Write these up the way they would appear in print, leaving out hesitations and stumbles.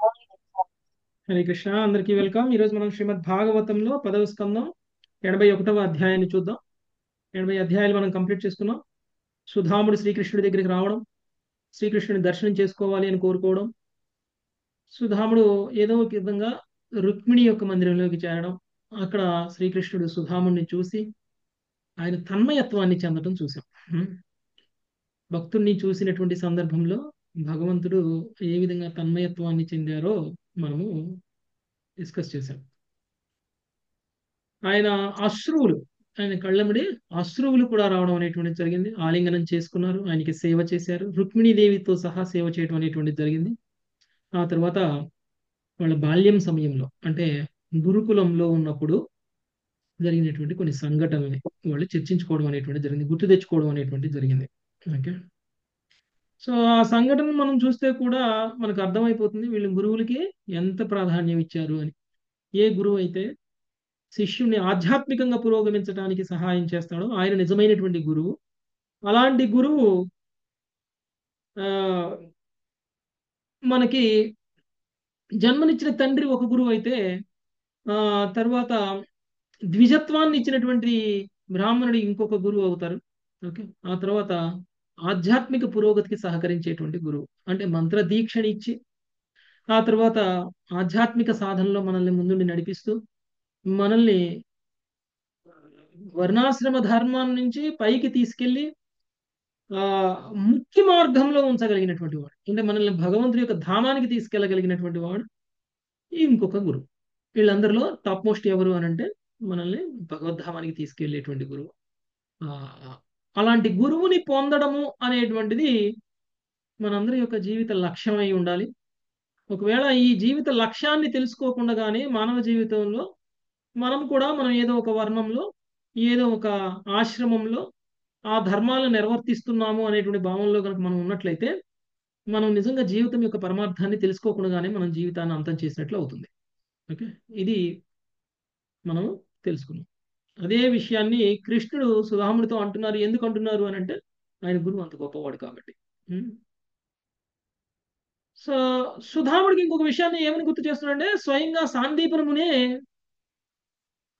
హరే కృష్ణ, అందరికీ వెల్కమ్. ఈరోజు మనం శ్రీమద్ భాగవతంలో 10వ స్కందం 81వ అధ్యాయాన్ని చూద్దాం. 80 అధ్యాయాలు మనం కంప్లీట్ చేసుకున్నాం. సుధాముడు శ్రీకృష్ణుడి దగ్గరికి రావడం, శ్రీకృష్ణుని దర్శనం చేసుకోవాలి అని కోరుకోవడం, సుధాముడు ఏదో ఒక విధంగా రుక్మిణి యొక్క మందిరంలోకి చేరడం, అక్కడ శ్రీకృష్ణుడు సుధాముడిని చూసి ఆయన తన్మయత్వాన్ని చెందడం చూసాం. భక్తుణ్ణి చూసినటువంటి సందర్భంలో భగవంతుడు ఏ విధంగా తన్మయత్వాన్ని చెందారో మనము డిస్కస్ చేశాం. ఆయన అశ్రువులు, ఆయన కళ్ళముడి అశ్రువులు కూడా రావడం అనేటువంటిది జరిగింది. ఆలింగనం చేసుకున్నారు, ఆయనకి సేవ చేశారు, రుక్మిణీదేవితో సహా సేవ చేయడం అనేటువంటిది జరిగింది. ఆ తర్వాత వాళ్ళ బాల్యం సమయంలో అంటే గురుకులంలో ఉన్నప్పుడు జరిగినటువంటి కొన్ని సంఘటనల్ని వాళ్ళు చర్చించుకోవడం అనేటువంటిది జరిగింది, గుర్తు తెచ్చుకోవడం అనేటువంటిది జరిగింది. ఓకే. సో ఆ సంఘటన మనం చూస్తే కూడా మనకు అర్థమైపోతుంది వీళ్ళు గురువులకి ఎంత ప్రాధాన్యం ఇచ్చారు అని. ఏ గురువు అయితే శిష్యుని ఆధ్యాత్మికంగా పురోగమించడానికి సహాయం చేస్తాడో ఆయన నిజమైనటువంటి గురువు. అలాంటి గురువు ఆ, మనకి జన్మనిచ్చిన తండ్రి ఒక గురువు అయితే, ఆ తర్వాత ద్విజత్వాన్ని ఇచ్చినటువంటి బ్రాహ్మణుడు ఇంకొక గురువు అవుతారు. ఓకే. ఆ తర్వాత ఆధ్యాత్మిక పురోగతికి సహకరించేటువంటి గురువు అంటే మంత్ర దీక్షని ఇచ్చి, ఆ తర్వాత ఆధ్యాత్మిక సాధనలో మనల్ని ముందుండి నడిపిస్తూ మనల్ని వర్ణాశ్రమ ధర్మం నుంచి పైకి తీసుకెళ్లి ఆ ముక్తి మార్గంలో ఉంచగలిగినటువంటి వాడు, అంటే మనల్ని భగవంతుడి యొక్క ధామానికి తీసుకెళ్ళగలిగినటువంటి వాడు ఇంకొక గురువు. వీళ్ళందరిలో టాప్ మోస్ట్ ఎవరు అని అంటే మనల్ని భగవద్ధామానికి తీసుకెళ్లేటువంటి గురువు. ఆ అలాంటి గురువుని పొందడము అనేటువంటిది మనందరి యొక్క జీవిత లక్ష్యమై ఉండాలి. ఒకవేళ ఈ జీవిత లక్ష్యాన్ని తెలుసుకోకుండానే మానవ జీవితంలో మనం ఏదో ఒక వర్ణంలో, ఏదో ఒక ఆశ్రమంలో ఆ ధర్మాలను నిర్వర్తిస్తున్నాము అనేటువంటి భావనలో కనుక మనం ఉన్నట్లయితే మనం నిజంగా జీవితం యొక్క పరమార్థాన్ని తెలుసుకోకుండానే మనం జీవితాన్ని అంతం చేసినట్లు అవుతుంది. ఓకే. ఇది మనం తెలుసుకున్నాం. అదే విషయాన్ని కృష్ణుడు సుధాముడితో అంటున్నారు. ఎందుకు అంటున్నారు అని అంటే ఆయన గురువు అంత గొప్పవాడు కాబట్టి. ఉం. సో సుధాముడికి ఇంకొక విషయాన్ని ఏమని గుర్తు చేస్తున్నాడంటే, స్వయంగా సాందీపనమునే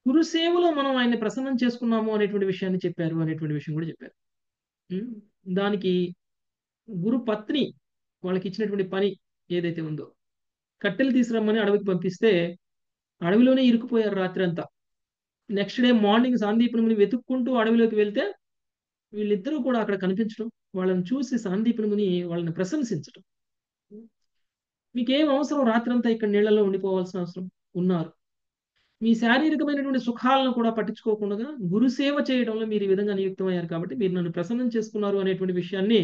గురుసేవలో మనం ఆయన్ని ప్రసన్నం చేసుకున్నాము అనేటువంటి విషయాన్ని చెప్పారు, అనేటువంటి విషయం కూడా చెప్పారు. ఉం. దానికి గురు పత్ని వాళ్ళకి ఇచ్చినటువంటి పని ఏదైతే ఉందో, కట్టెలు తీసుకురమ్మని అడవికి పంపిస్తే అడవిలోనే ఇరుక్కుపోయారు రాత్రి అంతా. నెక్స్ట్ డే మార్నింగ్ సాందీపనిని వెతుక్కుంటూ అడవిలోకి వెళ్తే వీళ్ళిద్దరూ కూడా అక్కడ కనిపించడం, వాళ్ళని చూసి సాందీపనిని వాళ్ళని ప్రశంసించడం. మీకేం అవసరం రాత్రంతా ఇక్కడ నీళ్లలో ఉండిపోవాల్సిన అవసరం, ఉన్నారు మీ శారీరకమైనటువంటి సుఖాలను కూడా పట్టించుకోకుండా గురుసేవ చేయడంలో మీరు ఈ విధంగా నియుక్తమయ్యారు కాబట్టి మీరు నన్ను ప్రసన్నం చేసుకున్నారు అనేటువంటి విషయాన్ని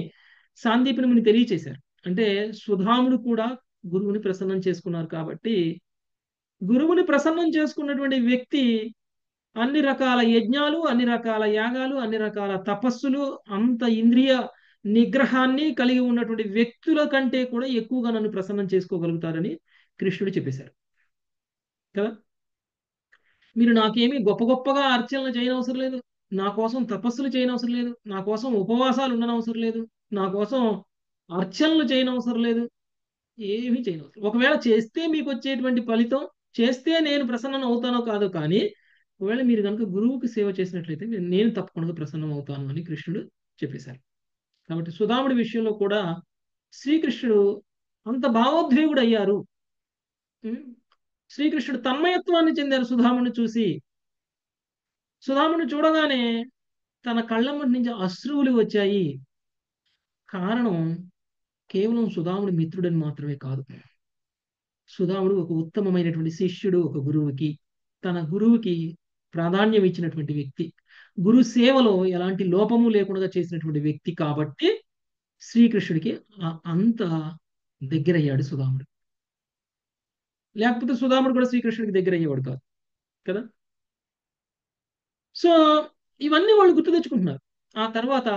సాందీపనిని తెలియచేశారు. అంటే సుధాముడు కూడా గురువుని ప్రసన్నం చేసుకున్నారు కాబట్టి, గురువుని ప్రసన్నం చేసుకున్నటువంటి వ్యక్తి అన్ని రకాల యజ్ఞాలు, అన్ని రకాల యాగాలు, అన్ని రకాల తపస్సులు, అంత ఇంద్రియ నిగ్రహాన్ని కలిగి ఉన్నటువంటి వ్యక్తుల కంటే కూడా ఎక్కువగా నన్ను ప్రసన్నం చేసుకోగలుగుతారని కృష్ణుడు చెప్పేశారు కదా. మీరు నాకేమీ గొప్ప గొప్పగా అర్చనలు చేయనవసరం లేదు, నా కోసం తపస్సులు చేయనవసరం లేదు, నా కోసం ఉపవాసాలు ఉండనవసరం లేదు, నా కోసం అర్చనలు చేయనవసరం లేదు, ఏమీ చేయనవసరం. ఒకవేళ చేస్తే మీకు వచ్చేటువంటి ఫలితం, చేస్తే నేను ప్రసన్నం అవుతానో కాదో కానీ, ఒకవేళ మీరు కనుక గురువుకి సేవ చేసినట్లయితే నేను తప్పకుండా ప్రసన్నం అవుతాను అని కృష్ణుడు చెప్పేశారు. కాబట్టి సుధాముడి విషయంలో కూడా శ్రీకృష్ణుడు అంత భావోద్వేగుడు అయ్యారు. ఉం? శ్రీకృష్ణుడు తన్మయత్వాన్ని చెందారు సుధాముడిని చూసి. సుధాముడిని చూడగానే తన కళ్ళమ్మటి నుంచి అశ్రువులు వచ్చాయి. కారణం కేవలం సుధాముడి మిత్రుడని మాత్రమే కాదు, సుధాముడు ఒక ఉత్తమమైనటువంటి శిష్యుడు, ఒక గురువుకి, తన గురువుకి ప్రాధాన్యం ఇచ్చినటువంటి వ్యక్తి, గురు సేవలో ఎలాంటి లోపము లేకుండా చేసినటువంటి వ్యక్తి కాబట్టి శ్రీకృష్ణుడికి అంత దగ్గరయ్యాడు సుధాముడు. లేకపోతే సుధాముడు కూడా శ్రీకృష్ణుడికి దగ్గర అయ్యేవాడు కాదు కదా. సో ఇవన్నీ వాళ్ళు గుర్తు తెచ్చుకుంటున్నారు. ఆ తర్వాత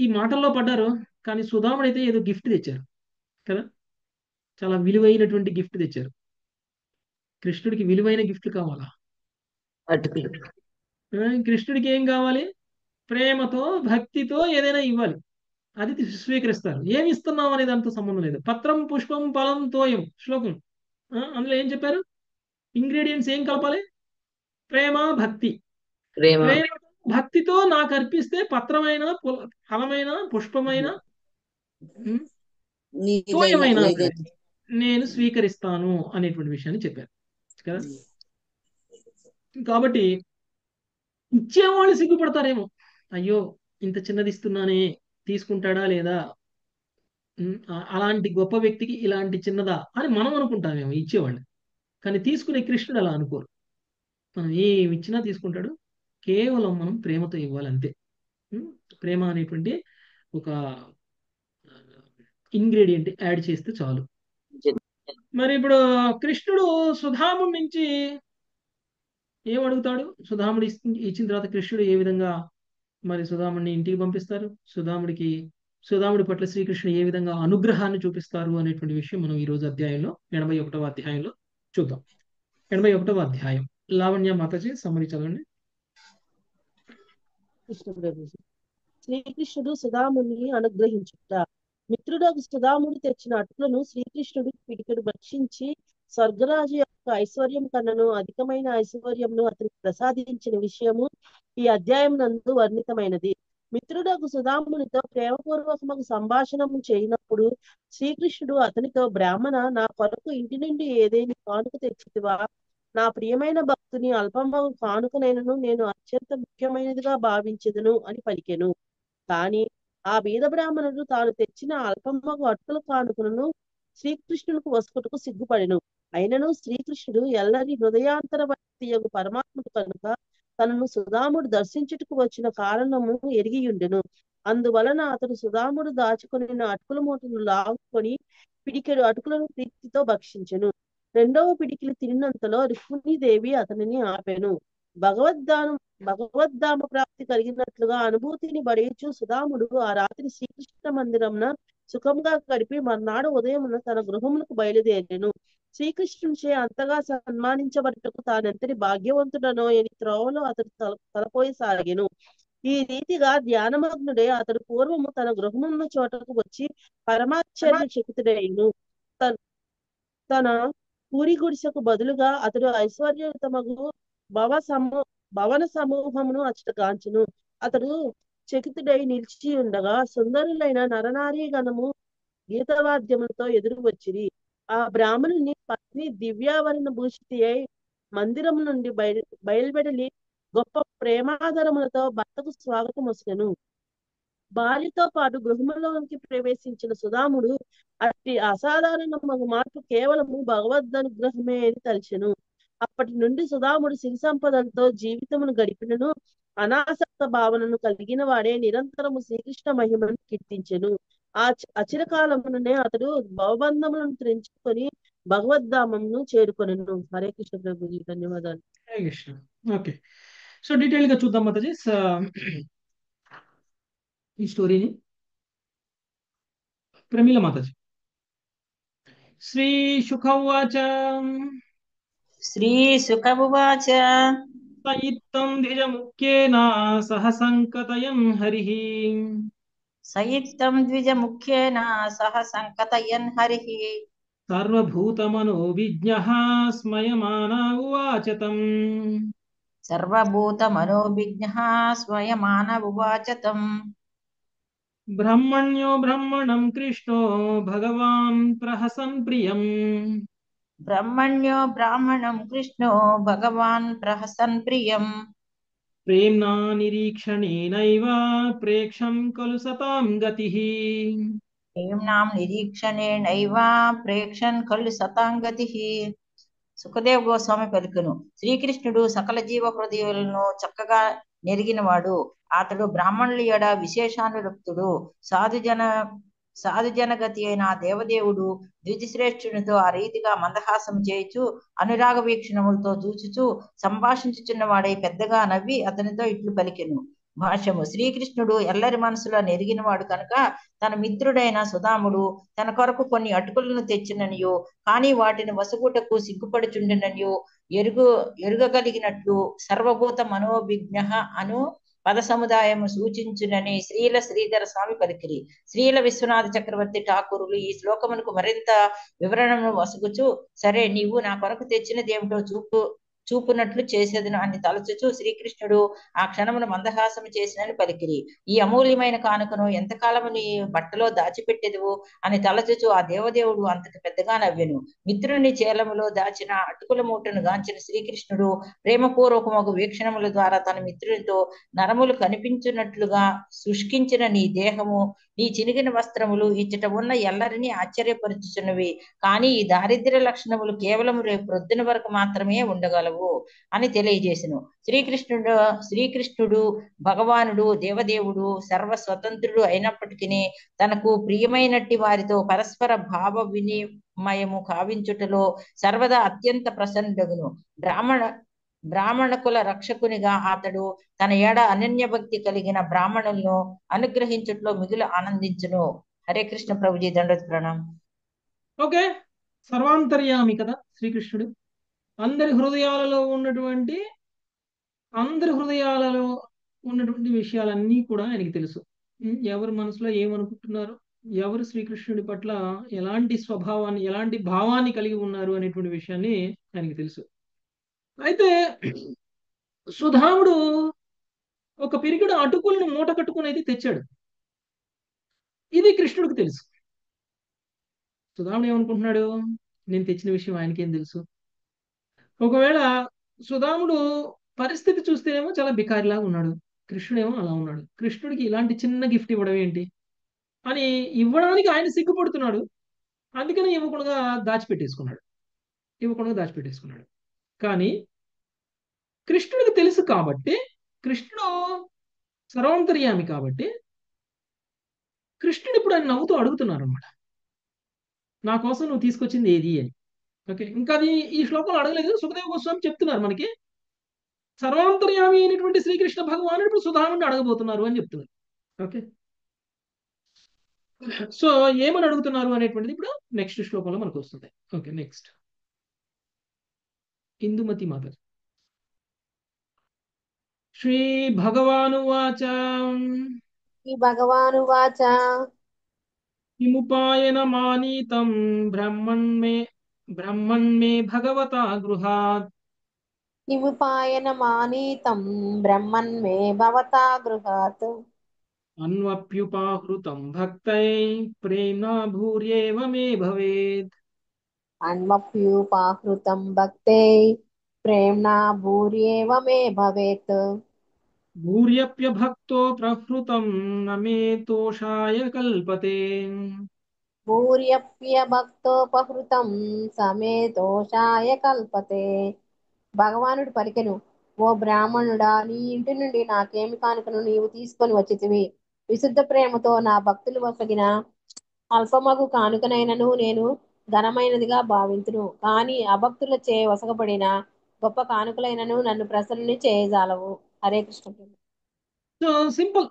ఈ మాటల్లో పడ్డారు, కానీ సుధాముడు అయితే ఏదో గిఫ్ట్ తెచ్చారు కదా, చాలా విలువైనటువంటి గిఫ్ట్ తెచ్చారు. కృష్ణుడికి విలువైన గిఫ్ట్లు కావాలా? అటుకులు. కృష్ణుడికి ఏం కావాలి? ప్రేమతో భక్తితో ఏదైనా ఇవ్వాలి, అది స్వీకరిస్తారు. ఏమి ఇస్తున్నాం అనే దాంతో సంబంధం లేదు. పత్రం పుష్పం ఫలం తోయం శ్లోకం. అందులో ఏం చెప్పారు? ఇంగ్రీడియంట్స్ ఏం కలపాలి? ప్రేమ, భక్తి. ప్రేమ. ప్రేమ, భక్తితో నాకు అర్పిస్తే పత్రమైన, ఫలమైన, పుష్పమైన, ఉమ్, నీదైనా తోయమైనా సరే ఏదైతే. నేను స్వీకరిస్తాను అనేటువంటి విషయాన్ని చెప్పారు కదా. కాబట్టి ఇచ్చేవాళ్ళు సిగ్గుపడతారేమో, అయ్యో ఇంత చిన్నది ఇస్తున్నానే, తీసుకుంటాడా లేదా, అలాంటి గొప్ప వ్యక్తికి ఇలాంటి చిన్నదా అని మనం అనుకుంటామేమో ఇచ్చేవాళ్ళు. కానీ తీసుకునే కృష్ణుడు అలా అనుకోరు. మనం ఏమి ఇచ్చినా తీసుకుంటాడు. కేవలం మనం ప్రేమతో ఇవ్వాలి అంతే. ఉమ్, ప్రేమ అనేటువంటి ఒక ఇంగ్రీడియంట్ యాడ్ చేస్తే చాలు. మరి ఇప్పుడు కృష్ణుడు సుధాముడి నుంచి ఏం అడుగుతాడు? సుధాముడు ఇచ్చిన తర్వాత కృష్ణుడు ఏ విధంగా మరి సుధాముడిని ఇంటికి పంపిస్తారు? సుధాముడి పట్ల శ్రీకృష్ణుడు ఏ విధంగా అనుగ్రహాన్ని చూపిస్తారు అనేటువంటి విషయం మనం ఈ రోజు అధ్యాయంలో 81వ అధ్యాయంలో చూద్దాం. 81వ అధ్యాయం. లావణ్య మాతాజీ సమ్మరి చదవండి. కృష్ణ ప్రభుజీ. శ్రీకృష్ణుడు సుధాముని అనుగ్రహించుట. మిత్రుడు సుధాముడు తెచ్చిన అటులను శ్రీకృష్ణుడు పిడికెడు భక్షించి స్వర్గరాజు యొక్క ఐశ్వర్యం కన్నను అధికమైన ఐశ్వర్యంను అతనికి ప్రసాదించిన విషయము ఈ అధ్యాయం నందు వర్ణితమైనది. మిత్రుడు సుధామునితో ప్రేమపూర్వకము సంభాషణము చేయనప్పుడు శ్రీకృష్ణుడు అతనితో, బ్రాహ్మణ, నా కొరకు ఇంటి నుండి ఏదేని కానుక తెచ్చితివా? నా ప్రియమైన భక్తుని అల్పమగు కానుకనైనను నేను అత్యంత ముఖ్యమైనదిగా భావించెదను అని పలికెను. కాని ఆ బీద బ్రాహ్మణుడు తాను తెచ్చిన అల్పమగు అటుకుల కానుకలను శ్రీకృష్ణునికి వసుకుటకు సిగ్గుపడెను. అయినను శ్రీకృష్ణుడు ఎల్లరి హృదయాంతరవర్తియగు పరమాత్ముడు కనుక తనను సుధాముడు దర్శించుటకు వచ్చిన కారణము ఎరిగియుండెను. అందువలన అతడు సుధాముడు దాచుకొనిన అటుకుల మూటను లాగుకొని పిడికెడు అటుకులను ప్రీతితో భక్షించెను. రెండవ పిడికిలి తినినంతలో రుక్మిణీదేవి అతనిని ఆపెను. భగవద్ధామ ప్రాప్తి కలిగినట్లుగా అనుభూతిని బడేచు సుధాముడు ఆ రాత్రి శ్రీకృష్ణ మందిరమున సుఖంగా గడిపి మర్నాడు ఉదయమున తన గృహమునకు బయలుదేరెను. శ్రీకృష్ణునిచే అంతగా సన్మానించబడుటకు తానెంతటి భాగ్యవంతుడనో అని త్రోవలో అతడు తలపోయసాగెను. ఈ రీతిగా ధ్యానమగ్నుడే అతడు పూర్వము తన గృహమున్న చోటకు వచ్చి పరమాశ్చర్య చకితుడైను. తన పూరి గుడిసెకు బదులుగా అతడు ఐశ్వర్యతమగు భవన సమూహమును అచ్చట గాంచును. అతడు చకితుడై నిలిచి ఉండగా సుందరులైన నరనారీ గణము గీతవాద్యములతో ఎదురు వచ్చిరి. ఆ బ్రాహ్మణుని పత్ని దివ్యావరణ భూషితి అయి మందిరము నుండి బయలువెడలి గొప్ప ప్రేమాదరములతో భర్తకు స్వాగతం వచ్చెను. భార్యతో పాటు గృహంలోనికి ప్రవేశించిన సుధాముడు అట్టి అసాధారణ మార్పు కేవలము భగవదనుగ్రహమే అని తలచెను. అప్పటి నుండి సుధాముడు సిరి సంపదలతో జీవితమును గడిపినను అనాసక్త భావనను కలిగిన వాడే నిరంతరము శ్రీకృష్ణ మహిమను కీర్తించెను. అచిరకాలముననే అతడు భవబంధములను త్రెంచుకొని భగవద్ధామమును చేరుకొనెను. హరే కృష్ణ ప్రభుజీ, ధన్యవాదాలు. Hare Krishna. Okay, so detail గా చూద్దాం మాతాజీ ఈ స్టోరీని. ప్రమీల మాతాజీ. శ్రీ శుకవాచ. శ్రీశుకమువాచ. సయిత్తం ద్విజముఖ్యేన సహ సంకతయం హరిః. సయిత్తం ద్విజముఖ్యేన సహ సంకతయన్ హరిః. సర్వభూతమనోవిజ్ఞః స్మయమాన ఉవాచ తం. సర్వభూతమనోవిజ్ఞః స్వయమాన ఉవాచ తం. బ్రహ్మణ్యో బ్రహ్మణం కృష్ణో భగవాన్ ప్రహసన్ ప్రియం. బ్రహ్మణ్యో బ్రాహ్మణం కృష్ణో భగవాన్ ప్రహసన్ ప్రియం. ప్రేమ్ణా నిరీక్షణేనైవ ప్రేక్షం ఖలు సతాం గతిః. ప్రేమ్ణాం నిరీక్షణేనైవ ప్రేక్షన్ ఖలు సతాం గతిః. సుఖదేవ్ గోస్వామి పలుకును. శ్రీకృష్ణుడు సకల జీవ హృదయాలను చక్కగా నెరిగినవాడు. అతడు బ్రాహ్మణుల ఎడ విశేషానురక్తుడు. సాధుజనగతి అయిన దేవదేవుడు ద్విజశ్రేష్ఠునితో ఆ రీతిగా మందహాసం చేయుచు అనురాగ వీక్షణములతో చూచుచు సంభాషించుచున్నవాడై పెద్దగా నవ్వి అతనితో ఇట్లు పలికెను. భాష్యము. శ్రీకృష్ణుడు ఎల్లరి మనసులో నెరిగినవాడు కనుక తన మిత్రుడైన సుధాముడు తన కొరకు కొన్ని అటుకులను తెచ్చిననియో కానీ వాటిని వసగుటకు సిగ్గుపడుచుండెననియో ఎరుగగలిగినట్లు సర్వభూత మనోవిజ్ఞ అను పద సముదాయము సూచించునని శ్రీల శ్రీధర స్వామి పలికిరి. శ్రీల విశ్వనాథ చక్రవర్తి ఠాకూరులు ఈ శ్లోకమునకు మరింత వివరణను వసుగుచు, సరే నీవు నా కొరకు తెచ్చినదేమిటో చూపునట్లు చేసేదను అని తలచుచు శ్రీకృష్ణుడు ఆ క్షణమును మందహాసము చేసినని పలికిరి. ఈ అమూల్యమైన కానుకను ఎంతకాలము నీ బట్టలో దాచిపెట్టెదువు అని తలచుచు ఆ దేవదేవుడు అంతటి పెద్దగా నవ్వెను. మిత్రుని చేలములో దాచిన అటుకుల మూటను గాంచిన శ్రీకృష్ణుడు ప్రేమపూర్వకమగు వీక్షణముల ద్వారా తన మిత్రునితో, నరములు కనిపించున్నట్లుగా శుష్కించిన నీ దేహము, నీ చినిగిన వస్త్రములు ఇచ్చట ఉన్న ఎల్లరినీ ఆశ్చర్యపరుచుచున్నవి. కానీ ఈ దారిద్ర్య లక్షణములు కేవలం రేపు ప్రొద్దున వరకు మాత్రమే ఉండగలవు అని తెలియజేసెను. శ్రీకృష్ణుడు భగవానుడు దేవదేవుడు సర్వస్వతంత్రుడు అయినప్పటికీ తనకు ప్రియమైనట్టి వారితో పరస్పర భావ వినిమయము కావించుటలో సర్వదా అత్యంత ప్రసన్నుడగును. బ్రాహ్మణ కుల రక్షకునిగా అతడు తన ఏడ అనన్య భక్తి కలిగిన బ్రాహ్మణులను అనుగ్రహించుట్లో మిగులు ఆనందించును. హరే కృష్ణ ప్రభుజీ, దండోత్ ప్రణామ్. ఓకే, సర్వాంతర్యామి కదా శ్రీకృష్ణుడు. అందరి హృదయాలలో ఉన్నటువంటి విషయాలన్నీ కూడా ఆయనకి తెలుసు. ఎవరి మనసులో ఏమనుకుంటున్నారు, ఎవరు శ్రీకృష్ణుడి పట్ల ఎలాంటి స్వభావాన్ని, ఎలాంటి భావాన్ని కలిగి ఉన్నారు అనేటువంటి విషయాన్ని ఆయనకి తెలుసు. అయితే సుధాముడు ఒక పిరికిడు అటుకులను మూట కట్టుకుని అయితే తెచ్చాడు. ఇది కృష్ణుడికి తెలుసు. సుధాముడు ఏమనుకుంటున్నాడు, నేను తెచ్చిన విషయం ఆయనకేం తెలుసు. ఒకవేళ సుధాముడు పరిస్థితి చూస్తేనేమో చాలా బికారిలాగా ఉన్నాడు, కృష్ణుడేమో అలా ఉన్నాడు. కృష్ణుడికి ఇలాంటి చిన్న గిఫ్ట్ ఇవ్వడం ఏంటి అని ఇవ్వడానికి ఆయన సిగ్గుపడుతున్నాడు. అందుకని ఇవ్వకుండా దాచిపెట్టేసుకున్నాడు. కానీ కృష్ణుడికి తెలుసు కాబట్టి, కృష్ణుడు సర్వాంతర్యామి కాబట్టి, కృష్ణుడు ఇప్పుడు ఆయన నవ్వుతూ అడుగుతున్నారు అనమాట, నా కోసం నువ్వు తీసుకొచ్చింది ఏది అని. ఓకే, ఇంకా అది ఈ శ్లోకంలో అడగలేదు. సుఖదేవ గోస్వామి చెప్తున్నారు మనకి, సర్వాంతర్యామి అయినటువంటి శ్రీకృష్ణ భగవానుడు ఇప్పుడు సుధాముడిని అడగబోతున్నారు అని చెప్తున్నారు. ఓకే, సో ఏమని అడుగుతున్నారు అనేటువంటిది ఇప్పుడు నెక్స్ట్ శ్లోకంలో మనకు వస్తుంది. ఓకే, నెక్స్ట్ ఇందుమతి మాత. శ్రీ భగవానువాచ కిముపాయన మానీతం బ్రహ్మణ్మే భగవతా గృహాత్ బ్రహ్మన్మే భవతా గృహాత్ అన్వప్యుపాహృతం భక్తై ప్రేమ్నా భూర్యేవ మే భవేత్. అన్వప్యుపాహృతం భక్తే ప్రేమ్నా భూర్యేవ మే భవేత్. భూర్యప్యభక్తో ప్రహృతం నమే తోషాయ కల్పతే. భూర్యప్యభక్తోపహృతం సమే దోషాయ కల్పతే. భగవానుడు పలికెను, ఓ బ్రాహ్మణుడా, నీ ఇంటి నుండి నాకేమి కానుకను నీవు తీసుకొని వచ్చితివి? విశుద్ధ ప్రేమతో నా భక్తులు వసగిన అల్పమగు కానుకనైనను నేను ఘనమైనదిగా భావింతును. కానీ అభక్తులచే వసగబడిన గొప్ప కానుకలైనను నన్ను ప్రసన్నుని చేయజాలవు. హరే కృష్ణ. సో సింపుల్,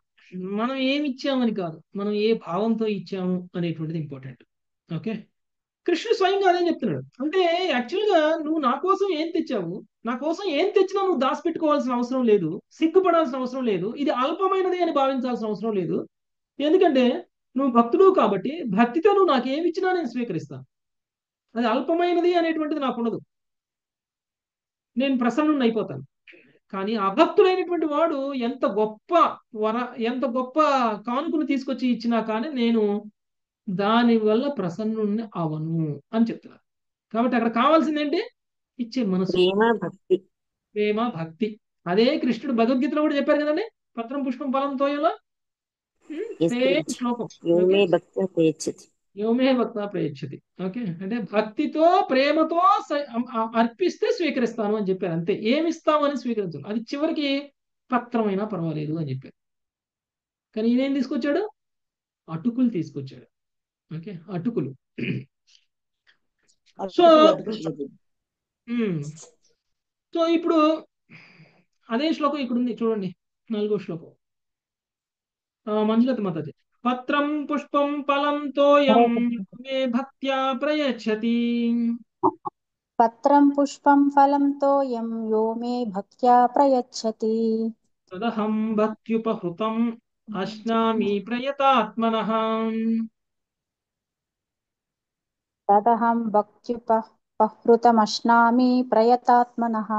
మనం ఏమి ఇచ్చామని కాదు, మనం ఏ భావంతో ఇచ్చాము అనేటువంటిది ఇంపార్టెంట్. ఓకే, కృష్ణుడు స్వయంగా అదే చెప్తున్నాడు. అంటే యాక్చువల్గా నువ్వు నా కోసం ఏం తెచ్చావు, నా కోసం ఏం తెచ్చినా నువ్వు దాచిపెట్టుకోవాల్సిన అవసరం లేదు, సిగ్గుపడాల్సిన అవసరం లేదు, ఇది అల్పమైనది అని భావించాల్సిన అవసరం లేదు. ఎందుకంటే నువ్వు భక్తుడు కాబట్టి, భక్తితో నువ్వు నాకు ఏమి ఇచ్చినా నేను స్వీకరిస్తాను. అది అల్పమైనది అనేటువంటిది నాకు ఉండదు, నేను ప్రసన్నుని అయిపోతాను. కానీ అభక్తుడైనటువంటి వాడు ఎంత గొప్ప కానుకను తీసుకొచ్చి ఇచ్చినా కానీ నేను దాని వల్ల ప్రసన్నుణ్ణి అవను అని చెప్తున్నారు. కాబట్టి అక్కడ కావాల్సింది ఏంటి, ఇచ్చే మనసు, ప్రేమ భక్తి. అదే కృష్ణుడు భగవద్గీతలో కూడా చెప్పారు కదండి, పత్రం పుష్పం ఫలం తోయలో సేమ్ శ్లోకం, యోమే భక్త ప్రయచ్చతి. ఓకే, అంటే భక్తితో ప్రేమతో అర్పిస్తే స్వీకరిస్తాను అని చెప్పారు. అంతే, ఏమిస్తామని స్వీకరించాలి, అది చివరికి పత్రమైనా పర్వాలేదు అని చెప్పారు. కానీ ఈయనేం తీసుకొచ్చాడు, అటుకులు తీసుకొచ్చాడు. ఓకే, అటుకులు. సో సో ఇప్పుడు అదే శ్లోకం ఇక్కడ ఉంది చూడండి, 4వ శ్లోకం. మంజులత మాతాజీ, పత్రం పుష్పం ఫలం తోయం మే భక్త్యా ప్రయచ్చతి. పత్రం పుష్పం ఫలం తోయం యో మే భక్త్యా ప్రయచ్చతి. తదహం భక్త్యుపహృతం అశ్నామి ప్రయతాత్మనః. తదహం భక్త్యుపహృతమశ్నామి ప్రయతాత్మనః.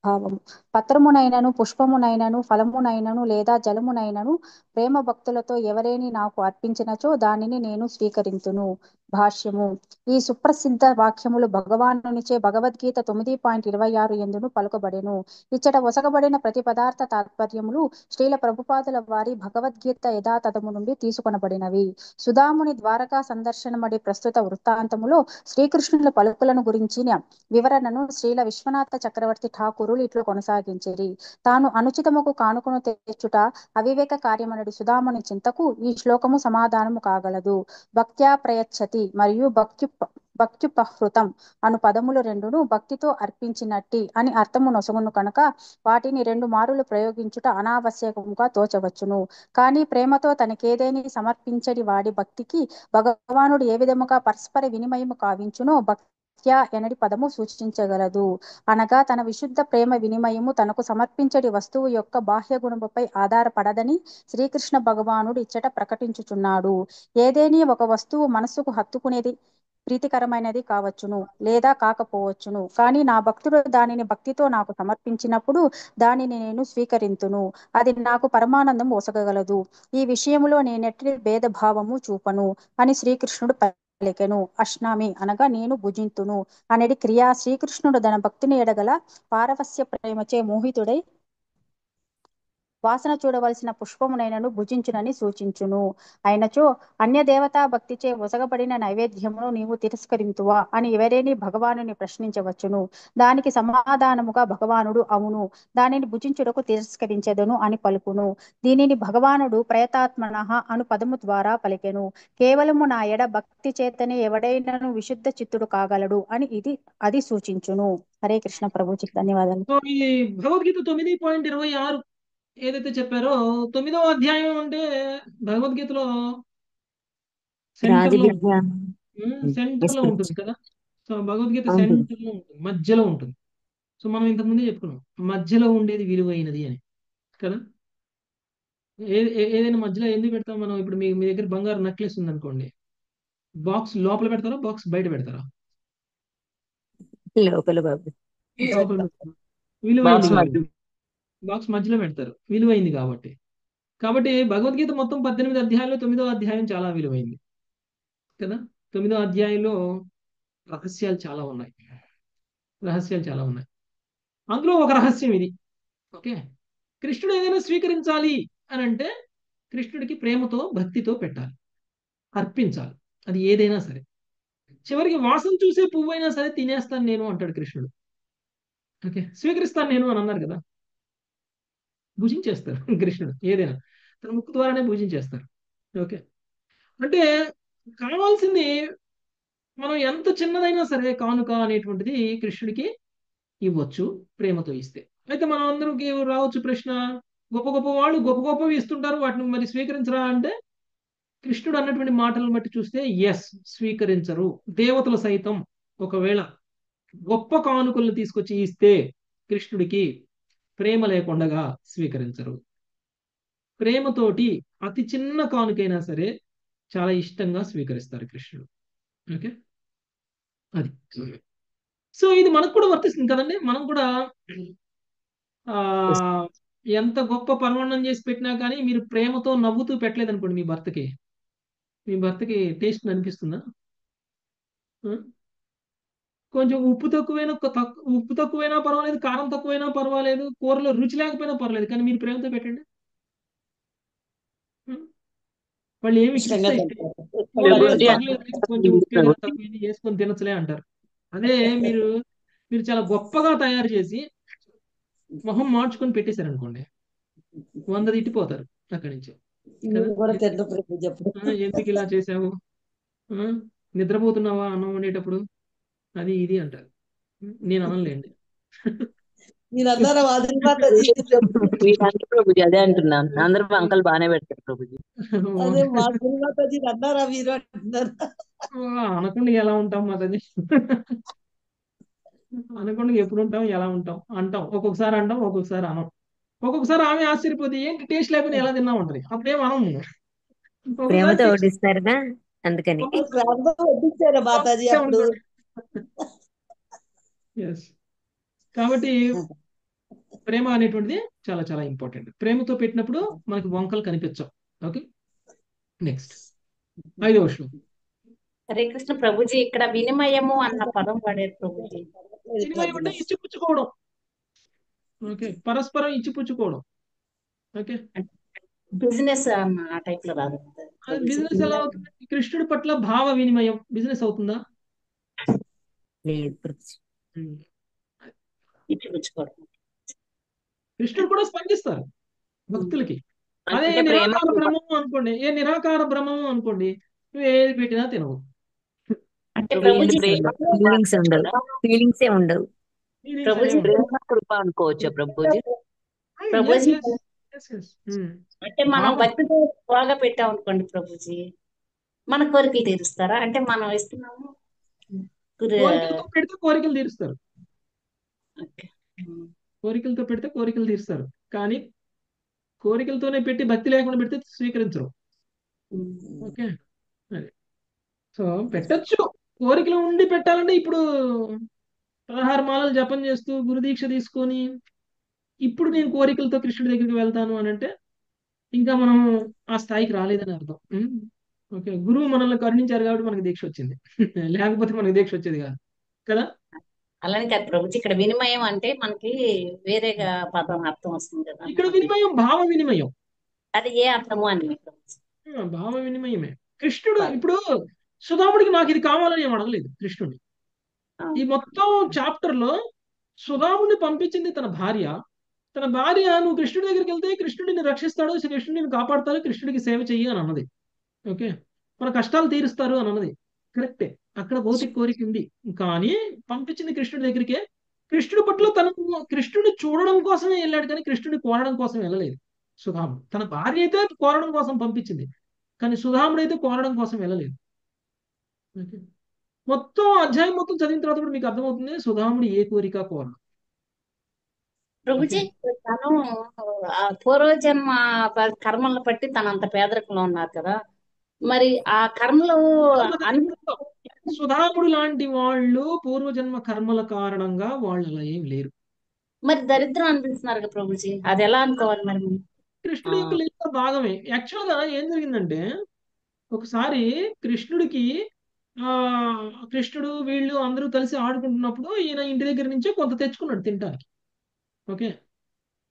భావము: పత్రమునైనను పుష్పమునైనను ఫలమునైనను లేదా జలమునైనను ప్రేమ భక్తులతో ఎవరేని నాకు అర్పించినచో దానిని నేను స్వీకరింతును. భాష్యము: ఈ సుప్రసిద్ధ వాక్యములు భగవానునిచే భగవద్గీత 9.26 యందును పలుకబడెను. ఇచ్చట ఒసగబడిన ప్రతి పదార్థ తాత్పర్యములు శ్రీల ప్రభుపాదుల వారి భగవద్గీత యథాతథము నుండి తీసుకొనబడినవి. సుధాముని ద్వారకా సందర్శనమడి ప్రస్తుత వృత్తాంతములో శ్రీకృష్ణుల పలుకులను గురించిన వివరణను శ్రీల విశ్వనాథ చక్రవర్తి ఠాకూరులు ఇట్లు కొనసాగించిరి. తాను అనుచితముకు కానుకను తెచ్చుట అవివేక కార్యమనడి సుధాముని చింతకు ఈ శ్లోకము సమాధానము కాగలదు. భక్త్యా ప్రయచ్చతి మరియు భక్త్యుపహృతం అను పదములు రెండును భక్తితో అర్పించినట్టి అని అర్థము నొసగును కనుక వాటిని 2 మారులు ప్రయోగించుట అనావశ్యకముగా తోచవచ్చును. కానీ ప్రేమతో తనకేదేని సమర్పించడి వాడి భక్తికి భగవానుడు ఏ విధముగా పరస్పర వినిమయము కావించునో భక్త్యా ఎనడి పదము సూచించగలదు. అనగా తన విశుద్ధ ప్రేమ వినిమయము తనకు సమర్పించడి వస్తువు యొక్క బాహ్య గుణముపై ఆధారపడదని శ్రీకృష్ణ భగవానుడు ఇచ్చట ప్రకటించుచున్నాడు. ఏదేని ఒక వస్తువు మనస్సుకు హత్తుకునేది ప్రీతికరమైనది కావచ్చును లేదా కాకపోవచ్చును. కానీ నా భక్తుడు దానిని భక్తితో నాకు సమర్పించినప్పుడు దానిని నేను స్వీకరింతును. అది నాకు పరమానందం ఒసగగలదు. ఈ విషయములో నేనెట్టి భేదభావము చూపను అని శ్రీకృష్ణుడు పలికెను. అశ్నామి అనగా నేను భుజింతును అనేది క్రియా. శ్రీకృష్ణుడు తన భక్తుని ఎడగల పారవస్య ప్రేమచే మోహితుడై వాసన చూడవలసిన పుష్పమునైనను భుజించునని సూచించును. అయినచో అన్య దేవతా భక్తిచే ఒసగబడిన నైవేద్యమును నీవు తిరస్కరింతువా అని ఎవరేని భగవానుని ప్రశ్నించవచ్చును. దానికి సమాధానముగా భగవానుడు అవును, దానిని భుజించుటకు తిరస్కరించెదను అని పలుకును. దీనిని భగవానుడు ప్రయతాత్మనః అను పదము ద్వారా పలికెను. కేవలము నా ఎడ భక్తి చేతనే ఎవడైనను విశుద్ధ చిత్తుడు కాగలడు అని అది సూచించును. హరే కృష్ణ ప్రభుజీ, ధన్యవాదాలు. సో ఈ భగవద్గీత 9.26 ఏదైతే చెప్పారో 9వ అధ్యాయం అంటే భగవద్గీతలో సెంటర్ లో సెంటర్ లో ఉంటుంది కదా. సో భగవద్గీత సెంటర్ లో ఉంటుంది, మధ్యలో ఉంటుంది. సో మనం ఇంతకుముందే చెప్పుకున్నాం మధ్యలో ఉండేది విలువైనది అని కదా. ఏదైనా మధ్యలో ఎందుకు పెడతాం మనం? ఇప్పుడు మీ దగ్గర బంగారు నెక్లెస్ ఉందనుకోండి, బాక్స్ లోపల పెడతారా, బాక్స్ బయట పెడతారా? లోపల బాబు. లోపల పెడతారా. విలువైంది కాబట్టి బాక్స్ మధ్యలో పెడతారు, విలువైంది కాబట్టి. కాబట్టి భగవద్గీత మొత్తం 18 అధ్యాయాల్లో 9వ అధ్యాయం చాలా విలువైంది కదా. 9వ అధ్యాయంలో రహస్యాలు చాలా ఉన్నాయి. అందులో ఒక రహస్యం ఇది. ఓకే, కృష్ణుడు ఏదైనా స్వీకరించాలి అని అంటే కృష్ణుడికి ప్రేమతో భక్తితో పెట్టాలి, అర్పించాలి. అది ఏదైనా సరే. చివరికి వాసన చూసే పువ్వైనా సరే తినేస్తాను నేను అంటాడు కృష్ణుడు. ఓకే, స్వీకరిస్తాను నేను అని అన్నారు కదా. భుజించేస్తారు కృష్ణుడు ఏదైనా తన ముక్కు ద్వారానే భుజించేస్తారు. ఓకే, అంటే కావాల్సింది మనం ఎంత చిన్నదైనా సరే కానుక అనేటువంటిది కృష్ణుడికి ఇవ్వచ్చు ప్రేమతో ఇస్తే. అయితే మనం అందరికి రావచ్చు ప్రశ్న, గొప్ప గొప్ప వాళ్ళు గొప్ప గొప్పవి ఇస్తుంటారు, వాటిని మరి స్వీకరించరా అంటే కృష్ణుడు అన్నటువంటి మాటలను బట్టి చూస్తే ఎస్, స్వీకరించరు. దేవతలు సైతం ఒకవేళ గొప్ప కానుకలను తీసుకొచ్చి ఇస్తే కృష్ణుడికి ప్రేమ లేకుండా స్వీకరించరు. ప్రేమతోటి అతి చిన్న కానుకైనా సరే చాలా ఇష్టంగా స్వీకరిస్తారు కృష్ణుడు. ఓకే, అది. సో ఇది మనకు కూడా వర్తిస్తుంది కదండి. మనం కూడా ఆ ఎంత గొప్ప పరమాన్నం చేసి పెట్టినా కానీ మీరు ప్రేమతో నవ్వుతూ పెట్టలేదు అనుకోండి, మీ భర్తకి టేస్ట్ అనిపిస్తుందా? కొంచెం ఉప్పు తక్కువైనా పర్వాలేదు, కారం తక్కువైనా పర్వాలేదు, కూరలో రుచి లేకపోయినా పర్వాలేదు, కానీ మీరు ప్రేమతో పెట్టండి. వాళ్ళు ఏమి కొంచెం ఉప్పు తక్కువ వేసుకొని తినచ్చులే అంటారు. అదే మీరు చాలా గొప్పగా తయారు చేసి మొహం మార్చుకొని పెట్టేశారనుకోండి, 100 తిట్టిపోతారు అక్కడి నుంచి. ఎందుకు ఇలా చేసావు, నిద్రపోతున్నావా అన్నం వండేటప్పుడు, అది ఇది అంటారు. నేను అనలేండి. ప్రభుజీ అదే అంటున్నాను, అందరూ అంకల్ బాగానే పెడతారు ప్రభుజీ. అనకుండా ఎలా ఉంటాం మాది, అనకుండా ఎప్పుడు ఉంటాం, ఎలా ఉంటాం అంటాం. ఒక్కొక్కసారి అంటాం, ఒక్కొక్కసారి అనం. ఒక్కొక్కసారి ఆమె ఆశ్చర్యపోతే ఏంటి టేస్ట్ లేకపోయినా ఎలా తిన్నామంటది. అప్పుడేం అనము. ఒక్కొక్కసారి ప్రేమతో టేస్ట్ వడ్డిస్తారుగా అందుకని. ప్రార్థన వడ్డించారా మాతాజీ అప్పుడు? ఎస్. కాబట్టి ప్రేమ అనేటువంటిది చాలా చాలా ఇంపార్టెంట్. ప్రేమతో పెట్టినప్పుడు మనకి వంకలు కనిపించవు. ఓకే, నెక్స్ట్ 5వ శ్లోకం. హరే కృష్ణ ప్రభుజీ, ఇక్కడ వినిమయము అన్న పదం వాడారు ప్రభుజీ. వినిమయం అంటే ఇచ్చిపుచ్చుకోవడం. ఓకే, పరస్పరం ఇచ్చిపుచ్చుకోవడం. ఓకే, బిజినెస్ అన్న ఆ టైప్ లో రాదు అది బిజినెస్ ఎలా అవుతుంది? కృష్ణుడి పట్ల భావ వినిమయం బిజినెస్ అవుతుందా? లేదు ప్రభుజీ. ఇచ్చిపుచ్చుకోవడం. కృష్ణుడు కూడా స్పందిస్తారు భక్తులకి. అదే అంటే ప్రేమ నిరాకార బ్రహ్మము అనుకోండి, నిరాకార బ్రహ్మము అనుకోండి, నువ్వు ఏది పెట్టినా తినవు. అంటే వీళ్ళు ప్రభుజీ ప్రేమ ఫీలింగ్స్ ఉండవు, ఫీలింగ్సే ఉండవు. ప్రభుజీ ప్రేమ కృప అనుకోవచ్చా ప్రభుజీ? Prabhuji Yes, yes. అంటే మనం భావం. భక్తితో బాగా పెట్టాం అనుకోండి ప్రభుజీ, మన కోరికలు తీరుస్తారా? అంటే మనం ఇస్తున్నాము కోరికలతో పెడితే కోరికలు తీరుస్తారు. ఓకే. కోరికలతో పెడితే కోరికలు తీరుస్తారు, కానీ కోరికలతోనే పెట్టి భక్తి లేకుండా పెడితే స్వీకరించరు. ఓకే, అది. సో పెట్టచ్చు. కోరికలు ఉండి పెట్టాలంటే ఇప్పుడు 16 మాలలు జపం చేస్తూ గురుదీక్ష తీసుకొని ఇప్పుడు నేను కోరికలతో కృష్ణుడి దగ్గరికి వెళ్తాను అని అంటే ఇంకా మనం ఆ స్థాయికి రాలేదని అర్థం. ఓకే, గురువు మనల్ని కరుణించారు కాబట్టి మనకి దీక్ష వచ్చింది. లేకపోతే మనకి దీక్ష వచ్చేది కాదు కదా. అలానే కాదు ప్రభుజీ, ఇక్కడ వినిమయం అంటే మనకి వేరేగా పదం అర్థం వస్తుంది కదా. ఇక్కడ వినిమయం భావ వినిమయం. అది ఏ అర్థము అని ప్రభుజీ. భావ వినిమయమే. కృష్ణుడు ఇప్పుడు సుధాముడికి నాకు ఇది కావాలని ఏం అడగలేదు కృష్ణుడిని. ఈ మొత్తం చాప్టర్ లో సుధాముడిని పంపించింది తన భార్య. తన భార్య నువ్వు కృష్ణుడి దగ్గరికి వెళ్తే కృష్ణుడిని రక్షిస్తాడు, కృష్ణుడిని కాపాడుతాడు, కృష్ణుడికి సేవ చెయ్యి అని అన్నది. ఓకే, మన కష్టాలు తీరుస్తారు అని అన్నది. కరెక్టే, అక్కడ భౌతిక కోరిక ఉంది, కానీ పంపించింది కృష్ణుడి దగ్గరికే. కృష్ణుడి పట్ల కృష్ణుడిని చూడడం కోసమే వెళ్ళాడు, కానీ కృష్ణుడిని కోరడం కోసం వెళ్ళలేదు సుధాముడు. తన భార్య అయితే కోరడం కోసం పంపించింది, కానీ సుధాముడు అయితే కోరడం కోసం వెళ్ళలేదు. ఓకే, మొత్తం అధ్యాయం మొత్తం చదివిన తర్వాత కూడా మీకు అర్థమవుతుంది సుధాముడు ఏ కోరిక కోరడు. ప్రభుజీ తను ఆ పూర్వజన్మ కర్మలను బట్టి తను అంత పేదరికంలో ఉన్నారు కదా, మరి ఆ కర్మలు సుధాముడు లాంటి వాళ్ళు పూర్వజన్మ కర్మల కారణంగా వాళ్ళు అలా ఏం లేరు. మరి దరిద్రం అనిపిస్తున్నారు కదా ప్రభుజీ, అది ఎలా అనుకోవాలి మరి మనం? కృష్ణుడి యొక్క లీల భాగమే. యాక్చువల్ గా ఏం జరిగిందంటే ఒకసారి కృష్ణుడికి కృష్ణుడు వీళ్ళు అందరూ కలిసి ఆడుకుంటున్నప్పుడు ఈయన ఇంటి దగ్గర నుంచే కొంత తెచ్చుకున్నాడు తినడానికి. ఓకే,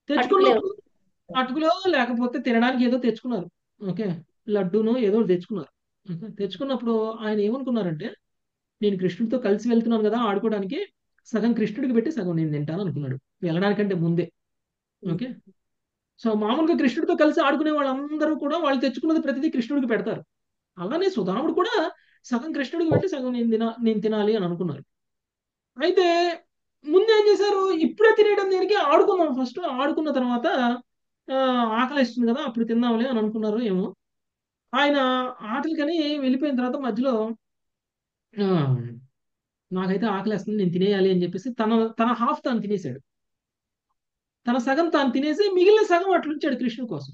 తెచ్చుకున్నప్పుడు అటుకులో లేకపోతే తినడానికి ఏదో తెచ్చుకున్నారు. ఓకే, లడ్డూనో ఏదో తెచ్చుకున్నారు. ఓకే, తెచ్చుకున్నప్పుడు ఆయన ఏమనుకున్నారంటే నేను కృష్ణుడితో కలిసి వెళ్తున్నాను కదా ఆడుకోవడానికి, సగం కృష్ణుడికి పెట్టి సగం నేను తింటాను అనుకున్నాడు వెళ్ళడానికంటే ముందే. ఓకే, సో మామూలుగా కృష్ణుడితో కలిసి ఆడుకునే వాళ్ళందరూ కూడా వాళ్ళు తెచ్చుకున్నది ప్రతిదీ కృష్ణుడికి పెడతారు. అలానే సుధాముడు కూడా సగం కృష్ణుడికి పెట్టి సగం నేను తినాలి అని అనుకున్నారు. అయితే ముందు ఏం చేశారు, ఇప్పుడే తినేయడం దేనికి, ఆడుకుందాం ఫస్ట్, ఆడుకున్న తర్వాత ఆకలిస్తుంది కదా అప్పుడు తిందాంలే అని అనుకున్నారు ఏమో. ఆయన ఆటలకని వెళ్ళిపోయిన తర్వాత మధ్యలో ఆ, నాకైతే ఆకలిస్తుంది నేను తినేయాలి అని చెప్పేసి తన తన హాఫ్ తాను తినేశాడు. తన సగం తాను తినేసి మిగిలిన సగం అట్లుంచాడు కృష్ణుడి కోసం.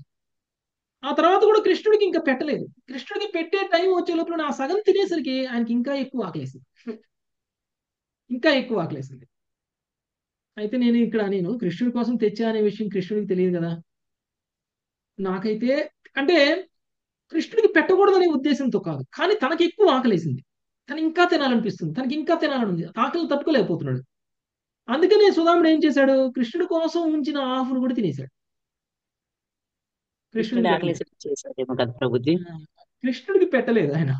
ఆ తర్వాత కూడా కృష్ణుడికి ఇంకా పెట్టలేదు. కృష్ణుడికి పెట్టే టైం వచ్చే లోపల ఆ సగం తినేసరికి ఆయనకి ఇంకా ఎక్కువ ఆకలేసింది. ఇంకా ఎక్కువ ఆకలేసింది. అయితే నేను కృష్ణుడి కోసం తెచ్చా అనే విషయం కృష్ణుడికి తెలియదు కదా. నాకైతే అంటే కృష్ణుడికి పెట్టకూడదనే ఉద్దేశంతో కాదు, కానీ తనకి ఎక్కువ ఆకలేసింది. తను ఇంకా తినాలనిపిస్తుంది, తనకి ఇంకా తినాలని ఉంది, ఆకలి తట్టుకోలేకపోతున్నాడు. అందుకనే సుధాముడు ఏం చేశాడు, కృష్ణుడి కోసం ఉంచిన ఆఫ్ను కూడా తినేశాడు. కృష్ణుడి ఆకలి చేశాడేమో కదా ప్రభుజీ. కృష్ణుడికి పెట్టలేదు ఆయన.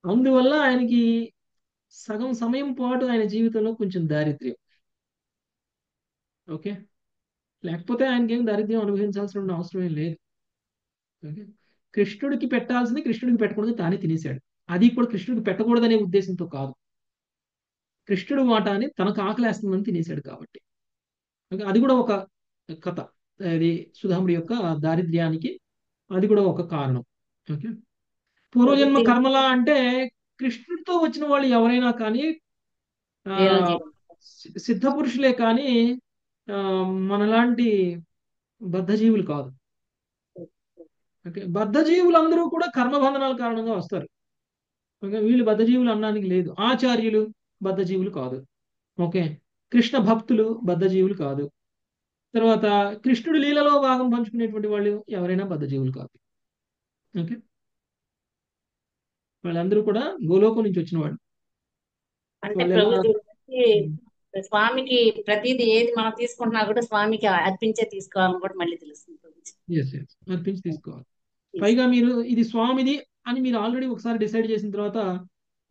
అందువల్ల ఆయనకి సగం సమయం పాటు ఆయన జీవితంలో కొంచెం దారిద్ర్యం. ఓకే, లేకపోతే ఆయనకి ఏం దారిద్ర్యం అనుభవించాల్సిన అవసరం ఏం లేదు. ఓకే, కృష్ణుడికి పెట్టాల్సింది కృష్ణుడికి పెట్టకూడదు తానే తినేశాడు. అది కూడా కృష్ణుడికి పెట్టకూడదనే ఉద్దేశంతో కాదు, కృష్ణుడు వాటాన్ని తనకు ఆకలేస్తుందని తినేశాడు కాబట్టి. అది కూడా ఒక కథ. అది సుధాముడి యొక్క దారిద్ర్యానికి అది కూడా ఒక కారణం. ఓకే, పూర్వజన్మ కర్మల అంటే కృష్ణుడితో వచ్చిన వాళ్ళు ఎవరైనా కానీ సిద్ధ పురుషులే కానీ మనలాంటి బద్ధజీవులు కాదు. ఓకే, బద్ధజీవులందరూ కూడా కర్మబంధనాల కారణంగా వస్తారు. ఓకే, వీళ్ళు బద్ధజీవులు అనడానికి లేదు. ఆచార్యులు బద్ధజీవులు కాదు. ఓకే, కృష్ణ భక్తులు బద్ధజీవులు కాదు. తర్వాత కృష్ణుడి లీలలో భాగం పంచుకునేటువంటి వాళ్ళు ఎవరైనా బద్ధజీవులు కాదు. ఓకే, వాళ్ళందరూ కూడా గోలోకం నుంచి వచ్చిన వాళ్ళు. అంటే వాళ్ళు ఎలా ప్రభుజీ స్వామికి ప్రతిదీ ఏది మనం తీసుకుంటున్నా కూడా స్వామికి అర్పించే తీసుకోవాలని కూడా మళ్ళీ తెలుస్తుంది ప్రభుజీ. అర్పించి తీసుకోవాలి. పైగా మీరు ఇది స్వామిది అని మీరు ఆల్రెడీ ఒకసారి డిసైడ్ చేసిన తర్వాత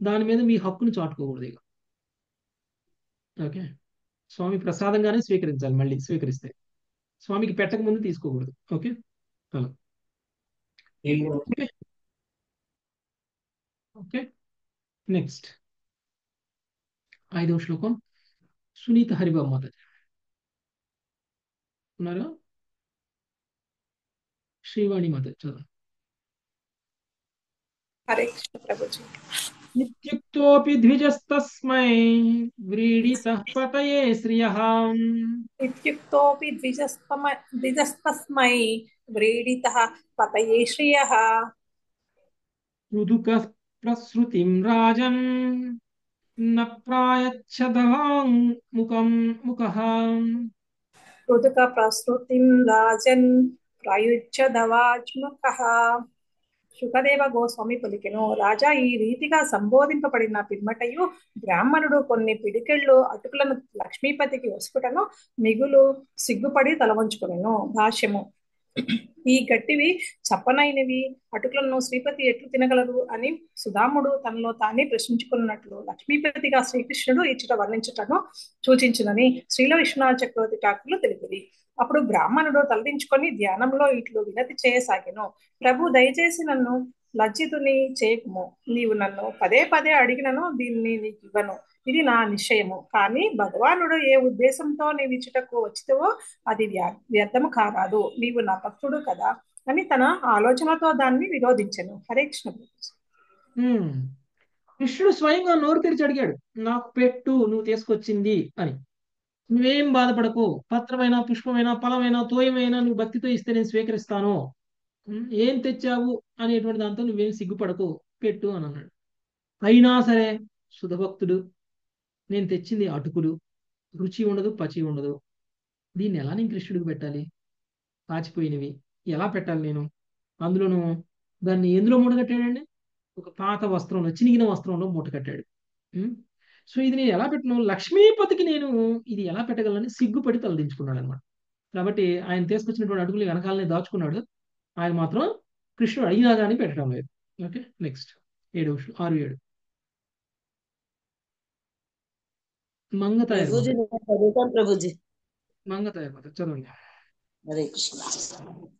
దాని మీద మీ హక్కును చాటుకోకూడదు ఇక. ఓకే, స్వామి ప్రసాదంగానే స్వీకరించాలి. మళ్ళీ స్వీకరిస్తే స్వామికి పెట్టక ముందు తీసుకోకూడదు. ఓకే, అలా. ఓకే ఓకే, నెక్స్ట్ 5వ శ్లోకం. సునీత హరిబాబు మాత ఉన్నారా? శ్రీవాణి మాత చదువు. హరే కృష్ణ ప్రభుజీ. ఇత్యుక్తోపి ద్విజస్తస్మై వ్రీడితః పతయే శ్రియః ఇత్యుక్తోపి ద్విజస్తస్మై వ్రీడితః పతయే శ్రియః మృదుకః ప్రసృతిం రాజన్ న ప్రాయచ్చదవాం ముఖః ఋతుక ప్రసృతిం రాజన్ ప్రయుజ్యదవాజ్ముఖః. శుకదేవ గోస్వామి పలికెను, రాజా ఈ రీతిగా సంబోధింపబడిన పిమ్మటయు బ్రాహ్మణుడు కొన్ని పిడికెళ్ళు అటుకులను లక్ష్మీపతికి వసుకుటను మిగులు సిగ్గుపడి తలవంచుకొనెను. భాష్యము. ఈ గట్టివి చప్పనైనవి అటుకులను శ్రీపతి ఎట్లు తినగలరు అని సుధాముడు తనలో తానే ప్రశ్నించుకున్నట్లు లక్ష్మీపతిగా శ్రీకృష్ణుడు ఇచ్చట వర్ణించుటను సూచించునని శ్రీల విశ్వనాథ చక్రవర్తి ఠాకూర్లు తెలిపింది. అప్పుడు బ్రాహ్మణుడు తలదించుకొని ధ్యానంలో ఇట్లు వినతి చేయసాగెను. ప్రభు, దయచేసి నన్ను లజ్జితుని చేయకుము. నీవు నన్ను పదే పదే అడిగినను దీన్ని నీకు ఇవ్వను. ఇది నా నిశ్చయము. కానీ భగవానుడు ఏ ఉద్దేశంతో నీవు ఇచ్చుటకు వచ్చితవో అది వ్యర్థము కారాదు. నీవు నా భక్తుడు కదా అని తన ఆలోచనతో దాన్ని విరోధించెను. హరే కృష్ణ. కృష్ణుడు స్వయంగా నోరు తెరిచి అడిగాడు, నాకు పెట్టు నువ్వు తీసుకొచ్చింది అని. నువ్వేం బాధపడకు, పత్రమైనా పుష్పమైనా ఫలమైనా తోయమైనా నువ్వు భక్తితో ఇస్తే నేను స్వీకరిస్తాను. ఏం తెచ్చావు అనేటువంటి దాంతో నువ్వేం సిగ్గుపడకు, పెట్టు అని అన్నాడు. అయినా సరే సుధభక్తుడు, నేను తెచ్చింది అటుకులు, రుచి ఉండదు పచి ఉండదు, దీన్ని ఎలా నేను కృష్ణుడికి పెట్టాలి? పాచిపోయినవి ఎలా పెట్టాలి నేను? అందులోనూ దాన్ని ఎందులో మూట కట్టాడండి? ఒక పాత వస్త్రంలో, చినిగిన వస్త్రంలో మూట కట్టాడు. సో ఇది నేను ఎలా పెట్టను? లక్ష్మీపతికి నేను ఇది ఎలా పెట్టగలని సిగ్గుపడి తలదించుకున్నాడు అనమాట. కాబట్టి ఆయన తీసుకొచ్చినటువంటి అడుగులు వెనకాలనే దాచుకున్నాడు. ఆయన మాత్రం కృష్ణుడు అడిగినా కానీ పెట్టడం లేదు. ఓకే, నెక్స్ట్ 6-7 మంగతాయ మాత చదవండి. హరే కృష్ణ.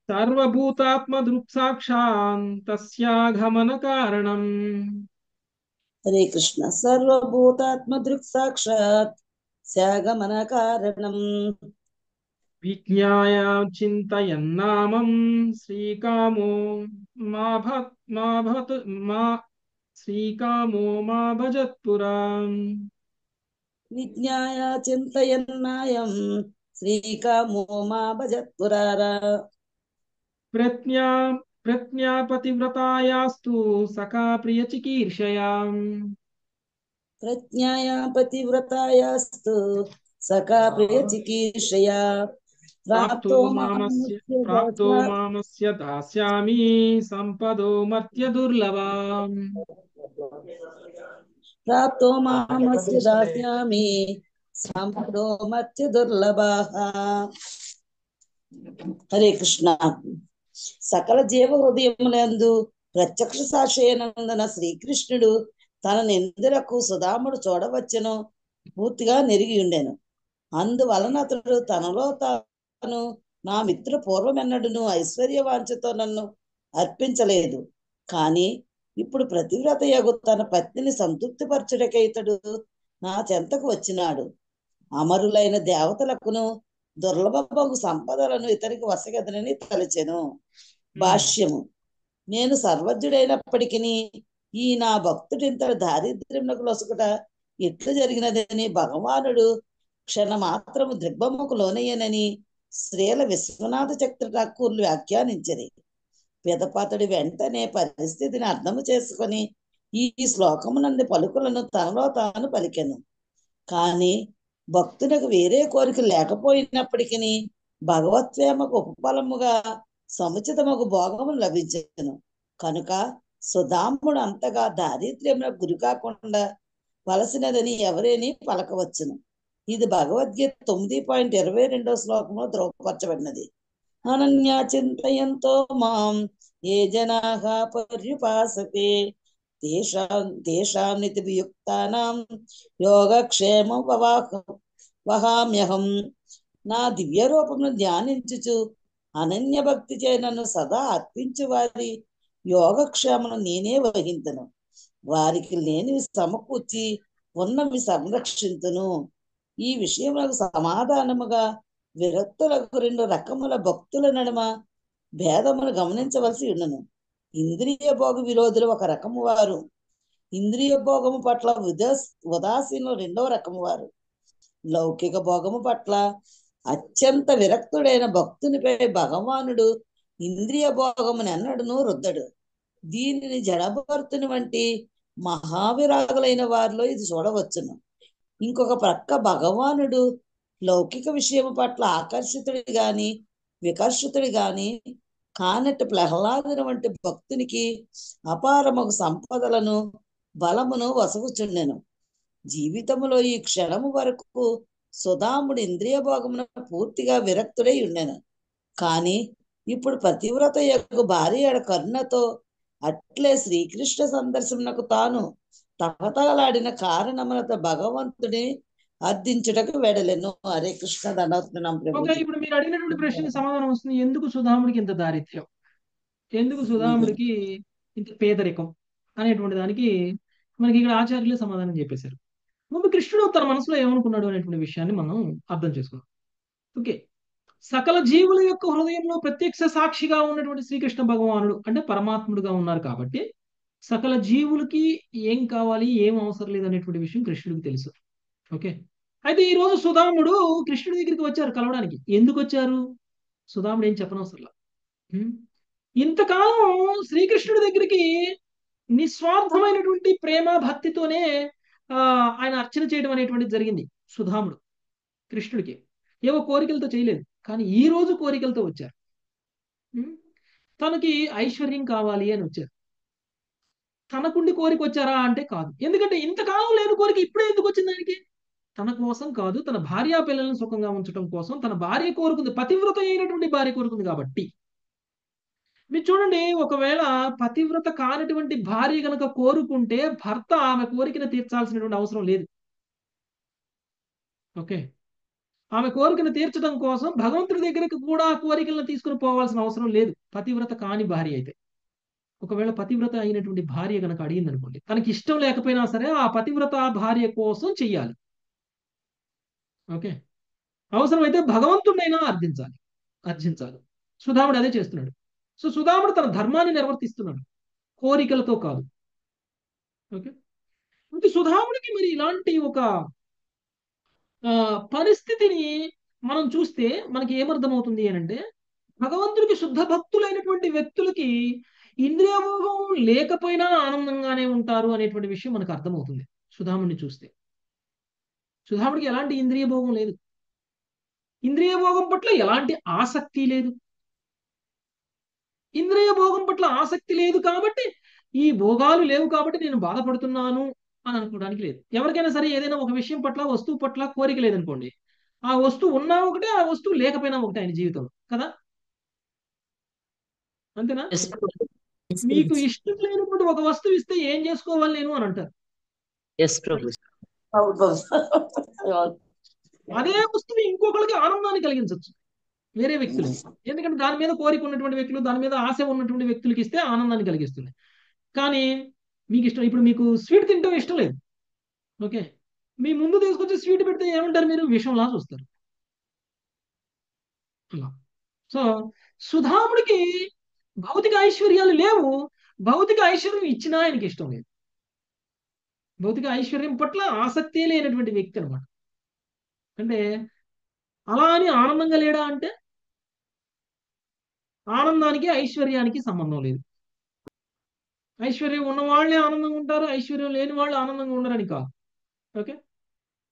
సర్వభూతాత్మ దృక్సాక్షాన్ తస్యాగమన కారణం. హరే కృష్ణ. సర్వభూతాత్మ దృక్సాక్షాత్ స్యాగమన కారణం. విజ్ఞాయ చింతయన్నామం శ్రీకామో మా భజత్పురాం. విజ్ఞాయ చింతయన్నాయం శ్రీకామో మా భజత్పురారా. ప్రజ్ఞాపతివ్రతాయాస్తు సఖా ప్రియ చికీర్షయాం. ప్రజ్ఞాయ పతివ్రతాయాస్తు సఖా ప్రియ చికీర్షయా. ప్రాప్తో మామస్య దాస్యామి సంపదో మర్త్య దుర్లభాం. ప్రాప్తో మామస్య దాస్యామి సంపదో మర్త్య దుర్లభాః. హరే కృష్ణ. సకల జీవ హృదయములందు ప్రత్యక్ష సాక్షినందున శ్రీకృష్ణుడు తన నిందలకు సుధాముడు చూడవచ్చును పూర్తిగా నెరిగి ఉండెను. అందువలన అతడు తనలో తాను నా మిత్రుడు పూర్వమెన్నడును ఐశ్వర్యవాంఛతో నన్ను అర్పించలేదు, కానీ ఇప్పుడు ప్రతివ్రతయగు తన పత్నిని సంతృప్తిపరచుటకై ఇతడు నా చెంతకు వచ్చినాడు. అమరులైన దేవతలకును దుర్లభము సంపదలను ఇతనికి వసగదనని తలచెను. భాష్యము. నేను సర్వజ్ఞుడైనప్పటికీ ఈ నా భక్తుడింతటి దారిద్ర్యమునకు లొసుకుట ఎట్లు జరిగినదని భగవానుడు క్షణమాత్రము దిగ్భ్రమకు లోనయ్యనని శ్రీల విశ్వనాథ చక్ర ఠాకూర్లు వ్యాఖ్యానించరి. పిదపాతడి వెంటనే పరిస్థితిని అర్థము చేసుకొని ఈ శ్లోకమునందు పలుకులను తనలో తాను పలికెను. కాని భక్తులకు వేరే కోరిక లేకపోయినప్పటికీ భగవత్ప్రేమకు ఉపఫలముగా సముచితముకు భోగము లభించను. కనుక సుధాముడు అంతగా దారిద్ర్యములకు గురి కాకుండా వలసినదని ఎవరేని పలకవచ్చును. ఇది భగవద్గీత 9.22 శ్లోకంలో ధృవపరచబడినది. అనన్యా చింతయంతో మాం ఏ జనాః పర్యుపాసతే తేషాం నితిభియుక్తానాం యోగక్షేమం వహామ్యహం. నా దివ్య రూపమును ధ్యానించుచు అనన్య భక్తి చే నన్ను సదా అర్పించు వారి యోగక్షేమను నేనే వహింతును. వారికి లేనివి సమకూర్చి ఉన్నవి సంరక్షింతును. ఈ విషయములకు సమాధానముగా విరక్తులకు 2 రకముల భక్తుల నడుమ భేదమును గమనించవలసి ఉన్నను. ఇంద్రియ భోగ విరోధులు ఒక రకము వారు, ఇంద్రియ భోగము పట్ల ఉదాసీనులు 2వ రకము వారు. లౌకిక భోగము పట్ల అత్యంత విరక్తుడైన భక్తునిపై భగవానుడు ఇంద్రియ భోగమును ఎన్నడను రుద్దడు. దీనిని జడభర్తుని వంటి మహావిరాగులైన వారిలో ఇది చూడవచ్చును. ఇంకొక ప్రక్క భగవానుడు లౌకిక విషయము పట్ల ఆకర్షితుడు గాని వికర్షితుడు గాని కానట్టు ప్రహ్లాదుని వంటి భక్తునికి అపారముకు సంపదలను బలమును వసగుచుండెను. జీవితములో ఈ క్షణము వరకు సుధాముడు ఇంద్రియ భోగమున పూర్తిగా విరక్తుడై ఉండెను. కాని ఇప్పుడు పతివ్రత యొక్క భార్య కరుణతో అట్లే శ్రీకృష్ణ సందర్శనకు తాను తహతలాడిన కారణములత భగవంతుడిని అర్థించుటకు వెడలెను. హరే కృష్ణ దండవత్నం ఓకే, ప్రభుజీ. ఇప్పుడు మీరు అడిగినటువంటి ప్రశ్నకి సమాధానం వస్తుంది. ఎందుకు సుధాముడికి ఇంత దారిద్ర్యం, ఎందుకు సుధాముడికి ఇంత పేదరికం అనేటువంటి దానికి మనకి ఇక్కడ ఆచార్యులే సమాధానం చెప్పేశారు. ముందు కృష్ణుడు తన మనసులో ఏమనుకున్నాడు అనేటువంటి విషయాన్ని మనం అర్థం చేసుకున్నాం. ఓకే, సకల జీవుల యొక్క హృదయంలో ప్రత్యక్ష సాక్షిగా ఉన్నటువంటి శ్రీకృష్ణ భగవానుడు అంటే పరమాత్ముడుగా ఉన్నారు కాబట్టి సకల జీవులకి ఏం కావాలి ఏం అవసరం లేదు అనేటువంటి విషయం కృష్ణుడికి తెలుసు. ఓకే, అయితే ఈ రోజు సుధాముడు కృష్ణుడి దగ్గరికి వచ్చారు కలవడానికి. ఎందుకు వచ్చారు? సుధాముడు ఏం చెప్పనవసరంలా. ఇంతకాలం శ్రీకృష్ణుడి దగ్గరికి నిస్వార్థమైనటువంటి ప్రేమ భక్తితోనే ఆయన అర్చన చేయడం అనేటువంటిది జరిగింది. సుధాముడు కృష్ణుడికి ఏవో కోరికలతో చేయలేదు, కానీ ఈ రోజు కోరికలతో వచ్చారు. తనకి ఐశ్వర్యం కావాలి అని వచ్చారు. తనకుండి కోరిక వచ్చారా అంటే కాదు. ఎందుకంటే ఇంతకాలం లేని కోరిక ఇప్పుడే ఎందుకు వచ్చింది ఆయనకి? తన కోసం కాదు, తన భార్యా పిల్లలను సుఖంగా ఉంచడం కోసం తన భార్య కోరుకుంది, పతివ్రత అయినటువంటి భార్య కోరుకుంది కాబట్టి. మీరు చూడండి, ఒకవేళ పతివ్రత కానటువంటి భార్య కనుక కోరుకుంటే భర్త ఆమె కోరికను తీర్చాల్సినటువంటి అవసరం లేదు. ఓకే, ఆమె కోరికను తీర్చడం కోసం భగవంతుడి దగ్గరికి కూడా కోరికలను తీసుకుని పోవాల్సిన అవసరం లేదు పతివ్రత కాని భార్య అయితే. ఒకవేళ పతివ్రత అయినటువంటి భార్య కనుక అడిగింది అనుకోండి, తనకి ఇష్టం లేకపోయినా సరే ఆ పతివ్రత భార్య కోసం చెయ్యాలి. ఓకే, అవసరమైతే భగవంతుడినైనా అర్జించాలి. సుధాముడు అదే చేస్తున్నాడు. సో సుధాముడు తన ధర్మాన్ని నిర్వర్తిస్తున్నాడు, కోరికలతో కాదు. ఓకే, అంటే సుధాముడికి మరి ఇలాంటి ఒక పరిస్థితిని మనం చూస్తే మనకి ఏమర్థమవుతుంది అని అంటే, భగవంతుడికి శుద్ధ భక్తులైనటువంటి వ్యక్తులకి ఇంద్రియ భోగం లేకపోయినా ఆనందంగానే ఉంటారు అనేటువంటి విషయం మనకు అర్థమవుతుంది సుధాముడిని చూస్తే. సుధాముడికి ఎలాంటి ఇంద్రియ భోగం లేదు, ఇంద్రియ భోగం పట్ల ఎలాంటి ఆసక్తి లేదు. ఇంద్రియ భోగం పట్ల ఆసక్తి లేదు కాబట్టి, ఈ భోగాలు లేవు కాబట్టి నేను బాధపడుతున్నాను అని అనుకోవడానికి లేదు. ఎవరికైనా సరే ఏదైనా ఒక విషయం పట్ల వస్తువు పట్ల కోరిక లేదనుకోండి, ఆ వస్తువు ఉన్నా ఒకటే, ఆ వస్తువు లేకపోయినా ఒకటే ఆయన జీవితంలో కదా. అంతేనా? మీకు ఇష్టం లేనప్పుడు ఒక వస్తువు ఇస్తే ఏం చేసుకోవాలి నేను అని అంటారు. అదే వస్తువు ఇంకొకరికి ఆనందాన్ని కలిగించవచ్చు వేరే వ్యక్తులు. ఎందుకంటే దాని మీద కోరిక ఉన్నటువంటి వ్యక్తులు, దాని మీద ఆశ ఉన్నటువంటి వ్యక్తులకి ఇస్తే ఆనందాన్ని కలిగిస్తుంది. కానీ మీకు ఇష్టం, ఇప్పుడు మీకు స్వీట్ తింటాం ఇష్టం లేదు. ఓకే, మీ ముందు తీసుకొచ్చి స్వీట్ పెడితే ఏమంటారు? మీరు విషంలా చూస్తారు. అలా. సో సుధాముడికి భౌతిక ఐశ్వర్యాలు లేవు, భౌతిక ఐశ్వర్యం ఇచ్చినా ఆయనకి ఇష్టం లేదు. భౌతిక ఐశ్వర్యం పట్ల ఆసక్తే లేనటువంటి వ్యక్తి అనమాట. అంటే అలా అని ఆనందంగా లేడా అంటే ఆనందానికి ఐశ్వర్యానికి సంబంధం లేదు. ఐశ్వర్యం ఉన్న వాళ్ళే ఆనందంగా ఉంటారు, ఐశ్వర్యం లేని వాళ్ళు ఆనందంగా ఉండరని కాదు. ఓకే.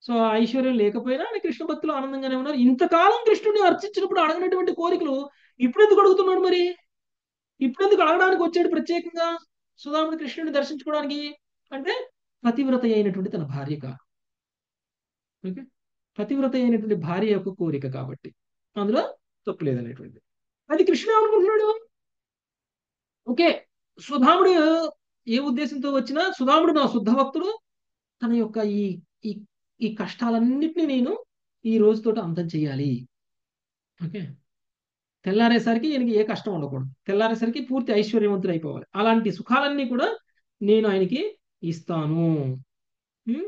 సో ఆ ఐశ్వర్యం లేకపోయినా ఆయన కృష్ణ భక్తులు ఆనందంగానే ఉన్నారు. ఇంతకాలం కృష్ణుడిని అర్చించినప్పుడు అడగనటువంటి కోరికలు ఇప్పుడు ఎందుకు అడుగుతున్నాడు మరి? ఇప్పుడు ఎందుకు అడగడానికి వచ్చాడు ప్రత్యేకంగా సుధాముడు కృష్ణుడిని దర్శించుకోవడానికి? అంటే పతివ్రత అయినటువంటి తన భార్య కాదు. ఓకే. పతివ్రత అయినటువంటి భార్య యొక్క కోరిక కాబట్టి అందులో తప్పు లేదనేటువంటి అది కృష్ణుడు ఏమనుకుంటున్నాడు? ఓకే, సుధాముడు ఏ ఉద్దేశంతో వచ్చినా సుధాముడు నా శుద్ధ భక్తుడు, తన యొక్క ఈ ఈ ఈ కష్టాలన్నింటినీ నేను ఈ రోజుతోటి అంతం చేయాలి. ఓకే. తెల్లారేసరికి ఈయనకి ఏ కష్టం ఉండకూడదు, తెల్లారేసరికి పూర్తి ఐశ్వర్యవంతుడు అయిపోవాలి. అలాంటి సుఖాలన్నీ కూడా నేను ఆయనకి ఇస్తాను. ఉం?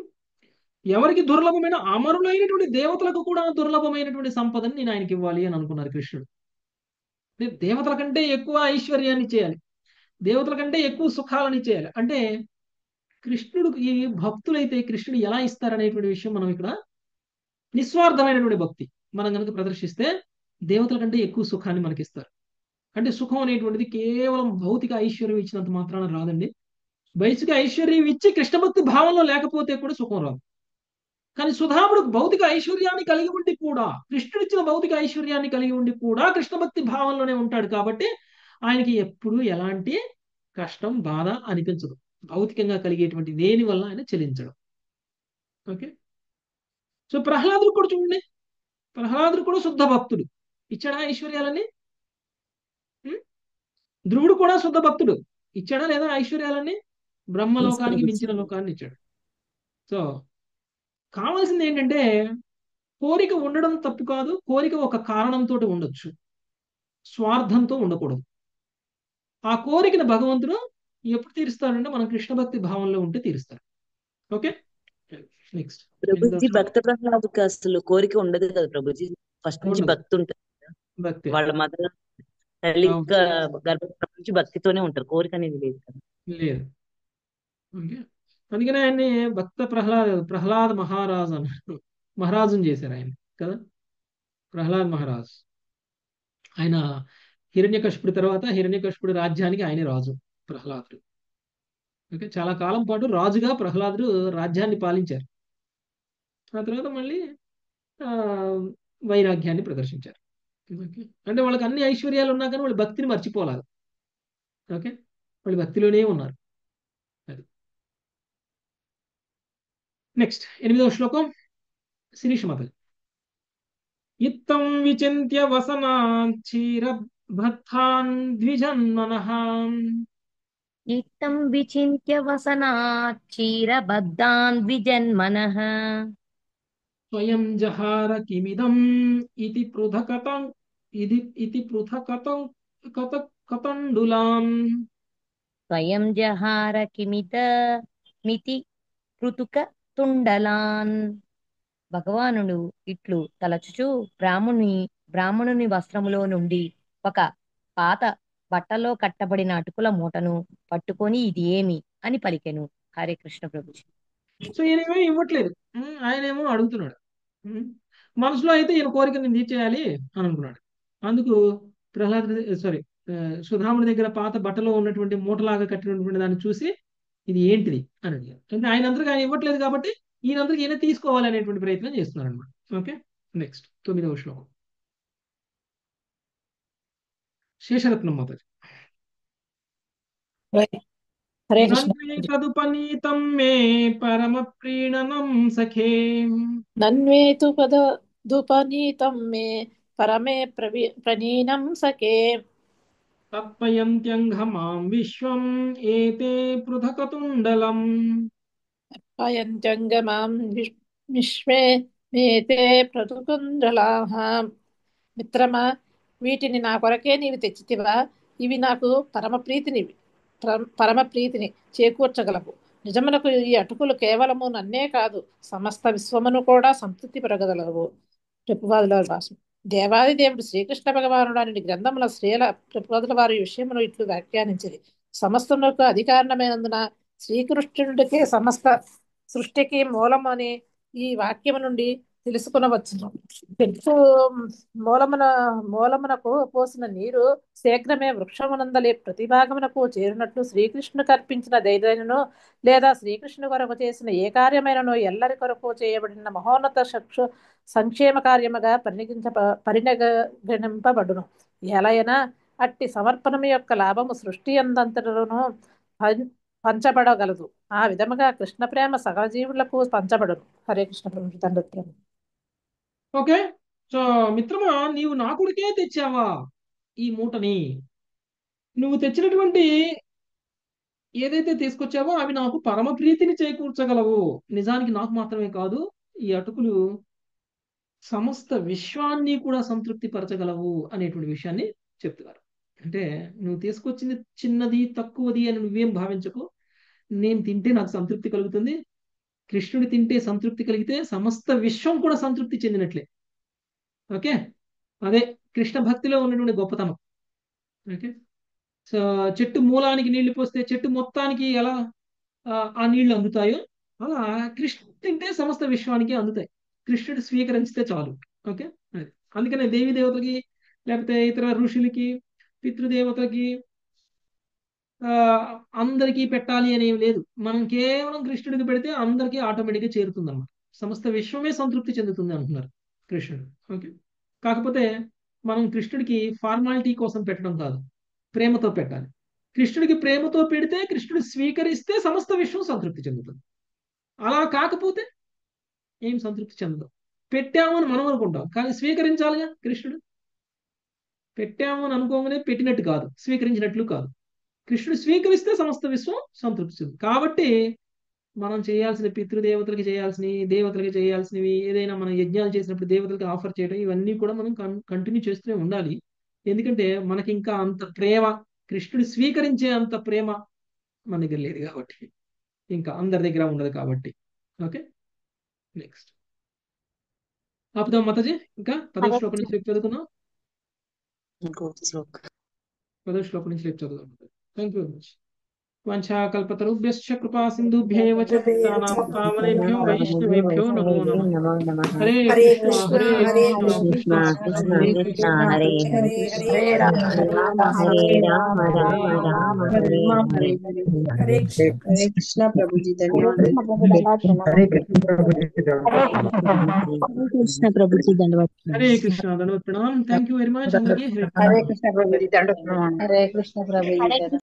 ఎవరికి దుర్లభమైన అమరులైనటువంటి దేవతలకు కూడా దుర్లభమైనటువంటి సంపదని నేను ఆయనకి ఇవ్వాలి అని అనుకున్నారు కృష్ణుడు. దేవతల కంటే ఎక్కువ ఐశ్వర్యాన్ని చేయాలి, దేవతల కంటే ఎక్కువ సుఖాలని చేయాలి. అంటే కృష్ణుడికి భక్తులైతే కృష్ణుడు ఎలా ఇస్తారనేటువంటి విషయం మనం ఇక్కడ నిస్వార్థమైనటువంటి భక్తి మనం కనుక ప్రదర్శిస్తే దేవతల కంటే ఎక్కువ సుఖాన్ని మనకిస్తారు. అంటే సుఖం అనేటువంటిది కేవలం భౌతిక ఐశ్వర్యం ఇచ్చినంత మాత్రాన రాదండి. భౌతిక ఐశ్వర్యం ఇచ్చి కృష్ణభక్తి భావంలో లేకపోతే కూడా సుఖం రాదు. కానీ సుధాముడు భౌతిక ఐశ్వర్యాన్ని కలిగి ఉండి కూడా, కృష్ణుడిచ్చిన భౌతిక ఐశ్వర్యాన్ని కలిగి ఉండి కూడా కృష్ణభక్తి భావంలోనే ఉంటాడు కాబట్టి ఆయనకి ఎప్పుడూ ఎలాంటి కష్టం బాధ అనిపించదు. భౌతికంగా కలిగేటువంటి దేని వల్ల ఆయన చెల్లించడం. ఓకే. సో ప్రహ్లాదుడు కూడా చూడండి, ప్రహ్లాదుడు కూడా శుద్ధ భక్తుడు, ఇచ్చాడా ఐశ్వర్యాలన్నీ? ధ్రువుడు కూడా శుద్ధ భక్తుడు, ఇచ్చాడా లేదా ఐశ్వర్యాలన్నీ? బ్రహ్మలోకానికి మించిన లోకాన్ని ఇచ్చాడు. సో కావాల్సింది ఏంటంటే కోరిక ఉండడం తప్పు కాదు, కోరిక ఒక కారణంతో ఉండొచ్చు, స్వార్థంతో ఉండకూడదు. ఆ కోరికను భగవంతుడు ఎప్పుడు తీరుస్తాడంటే మనం కృష్ణ భక్తి భావంలో ఉంటే తీరుస్తాడు. ఓకే. నెక్స్ట్ ప్రభుజీ భక్త ప్రహ్లాదుకి అసలు కోరిక ఉండదు కదా ప్రభుజీ, ఫస్ట్ నుంచి భక్తి ఉంటుంది భక్తి వాళ్ళ మదర్ తల్లి గర్భం నుంచి భక్తితోనే ఉంటారు, కోరిక అనేది లేదు కదా. లేదు. ఓకే. అందుకనే ఆయన్ని భక్త ప్రహ్లాద్ మహారాజ్ అన్నారు, మహారాజుని చేశారు ఆయన కదా, ప్రహ్లాద్ మహారాజ్. ఆయన హిరణ్యకశిపుడి తర్వాత హిరణ్యకశిపుడి రాజ్యానికి ఆయనే రాజు ప్రహ్లాదుడు. ఓకే. చాలా కాలం పాటు రాజుగా ప్రహ్లాదుడు రాజ్యాన్ని పాలించారు. ఆ తర్వాత మళ్ళీ వైరాగ్యాన్ని ప్రదర్శించారు. ఓకే. అంటే వాళ్ళకి అన్ని ఐశ్వర్యాలు ఉన్నా కానీ వాళ్ళు భక్తిని మర్చిపోలేదు. ఓకే. వాళ్ళు భక్తిలోనే ఉన్నారు. అది నెక్స్ట్ 8వ శ్లోకం శిరీషమతలు. ఇత్తం విచింత్య వసనాచ్చీరభద్ధాన్ ద్విజన్మనః ఇత్తం విచింత్య వసనాచ్చీరబద్ధాన్ ద్విజన్మనః స్వయం జహార కిమిదం ఇతి పృథకతండులాం స్వయం జహార కిమితి పృతుక తుండలాన్. భగవానుడు ఇట్లు తలచుచు బ్రాహ్మణుని వస్త్రములో నుండి ఒక పాత బట్టలో కట్టబడిన అటుకుల మూటను పట్టుకొని ఇది ఏమి అని పలికెను. హరే కృష్ణ ప్రభుజీ. సో ఈయనేమో ఇవ్వట్లేదు, ఆయనేమో అడుగుతున్నాడు. మనసులో అయితే ఈయన కోరికని తీర్చేయాలి అని అనుకున్నాడు. అందుకు సుధాముడి దగ్గర పాత బట్టలో ఉన్నటువంటి మూటలాగా కట్టినటువంటి దాన్ని చూసి ఇది ఏంటిది అని అడిగారు. అంటే ఆయన అందరికి ఆయన ఇవ్వట్లేదు కాబట్టి ఈయనందరికి ఈయన తీసుకోవాలి అనేటువంటి ప్రయత్నం చేస్తున్నారు అనమాట. ఓకే. నెక్స్ట్ 9వ శ్లోకం శేషరత్నం మొదటి. తదుపనీతం మే పరమ ప్రీణనం సఖే నన్వేతు పదదుపనీతం మే పరమే ప్రణీనం సఖే తత్పయంత్యంఘమాం విశ్వం ఏతే పృథకతుండలం అయంత్యంగమాం విశ్వే మేతే పృథుకుండలాః. మిత్రమా, వీటిని నా కొరకే నీవు తెచ్చితివా? ఇవి నాకు పరమ ప్రీతిని చేకూర్చగలవు. నిజమునకు ఈ అటుకులు కేవలము నన్నే కాదు సమస్త విశ్వమును కూడా సంతృప్తి పెరగగలవు. ప్రభుపాదుల భాషం. దేవాది దేవుడు శ్రీకృష్ణ భగవానుడు అని గ్రంథముల శ్రీల ప్రభుపాదుల వారి విషయమును ఇట్లు వ్యాఖ్యానించింది. సమస్తమునకు అధికారణమైనందున శ్రీకృష్ణుడికే సమస్త సృష్టికి మూలం అని ఈ వాక్యము నుండి తెలుసుకొనవచ్చును. చెట్టు మూలమునకు పోసిన నీరు శీఘ్రమే వృక్షమునందలి ప్రతిభాగమునకు చేరినట్లు శ్రీకృష్ణుడు కల్పించిన ధైర్యమును లేదా శ్రీకృష్ణుని కొరకు చేసిన ఏ కార్యమైనను ఎల్లరి కొరకు చేయబడిన మహోన్నత సంక్షేమ కార్యముగా పరిగణింపబడును. ఎలైనా అట్టి సమర్పణము యొక్క లాభము సృష్టి అందంతటను పంచబడగలదు. ఆ విధముగా కృష్ణ ప్రేమ సకల జీవులకు పంచబడును. హరే కృష్ణ ప్రభు తండ్రి. ఓకే. సో మిత్రమా, నీవు నా కొడుకే తెచ్చావా ఈ మూటని? నువ్వు తెచ్చినటువంటి ఏదైతే తీసుకొచ్చావో అవి నాకు పరమ ప్రీతిని చేకూర్చగలవు. నిజానికి నాకు మాత్రమే కాదు, ఈ అటుకులు సమస్త విశ్వాన్ని కూడా సంతృప్తి పరచగలవు అనేటువంటి విషయాన్ని చెప్తున్నారు. అంటే నువ్వు తీసుకొచ్చింది చిన్నది తక్కువది అని నువ్వేం భావించకు. నేను తింటే నాకు సంతృప్తి కలుగుతుంది. కృష్ణుడు తింటే సంతృప్తి కలిగితే సమస్త విశ్వం కూడా సంతృప్తి చెందినట్లే. ఓకే, అదే కృష్ణ భక్తిలో ఉన్నటువంటి గొప్పతనం. ఓకే, సో చెట్టు మూలానికి నీళ్లు పోస్తే చెట్టు మొత్తానికి ఎలా ఆ నీళ్లు అందుతాయో అలా కృష్ణుడు తింటే సమస్త విశ్వానికి అందుతాయి. కృష్ణుడు స్వీకరించితే చాలు. ఓకే, అది అందుకనే దేవీ దేవతలకి లేకపోతే ఇతర ఋషులకి పితృదేవతలకి అందరికీ పెట్టాలి అని ఏం లేదు. మనం కేవలం కృష్ణుడికి పెడితే అందరికీ ఆటోమేటిక్గా చేరుతుంది అన్నమాట. సమస్త విశ్వమే సంతృప్తి చెందుతుంది అంటున్నారు కృష్ణుడు. ఓకే, కాకపోతే మనం కృష్ణుడికి ఫార్మాలిటీ కోసం పెట్టడం కాదు, ప్రేమతో పెట్టాలి. కృష్ణుడికి ప్రేమతో పెడితే కృష్ణుడు స్వీకరిస్తే సమస్త విశ్వం సంతృప్తి చెందుతుంది. అలా కాకపోతే ఏం సంతృప్తి చెందదు. పెట్టాము అని మనం అనుకుంటాం, కానీ స్వీకరించాలిగా కృష్ణుడు. పెట్టాము అని అనుకోగానే పెట్టినట్టు కాదు, స్వీకరించినట్లు కాదు. కృష్ణుడు స్వీకరిస్తే సమస్త విశ్వం సంతృప్తి చెందుతుంది. కాబట్టి మనం చేయాల్సిన పితృదేవతలకి చేయాల్సినవి, దేవతలకి చేయాల్సినవి, ఏదైనా మనం యజ్ఞాలు చేసినప్పుడు దేవతలకి ఆఫర్ చేయడం, ఇవన్నీ కూడా మనం కంటిన్యూ చేస్తూనే ఉండాలి. ఎందుకంటే మనకి ఇంకా అంత ప్రేమ, కృష్ణుడు స్వీకరించే అంత ప్రేమ మన దగ్గర లేదు కాబట్టి, ఇంకా అందరి దగ్గర ఉండదు కాబట్టి. ఓకే, నెక్స్ట్ ఆపుదాం మాతాజీ. ఇంకా 10వ శ్లోకం నుంచి రేపు చదువుకుందాం. 10వ శ్లోకం నుంచి రేపు చదువుదాం. Thank you very much. వంచాకల్పతరుభ్యశ్చ కృపా సింధుభ్యేవ చ పతితానాం పావనేభ్యో వైష్ణవేభ్యో నమో నమః. హరే కృష్ణ హరే కృష్ణ కృష్ణ కృష్ణ హరే హరే హరే రామ హరే రామ రామ రామ హరే హరే. హరే కృష్ణ ప్రభుజీ ధన్యవాదాలు. హరే కృష్ణ ప్రభుజీ ధన్యవాదాలు. హరే కృష్ణ ధన్యవాదాలు. ప్రణామం. థ్యాంక్ యూ వెరీ మచ్ అందరికీ. హరే కృష్ణ ప్రభుజీ దండ ప్రణామం. హరే కృష్ణ ప్రభుజీ.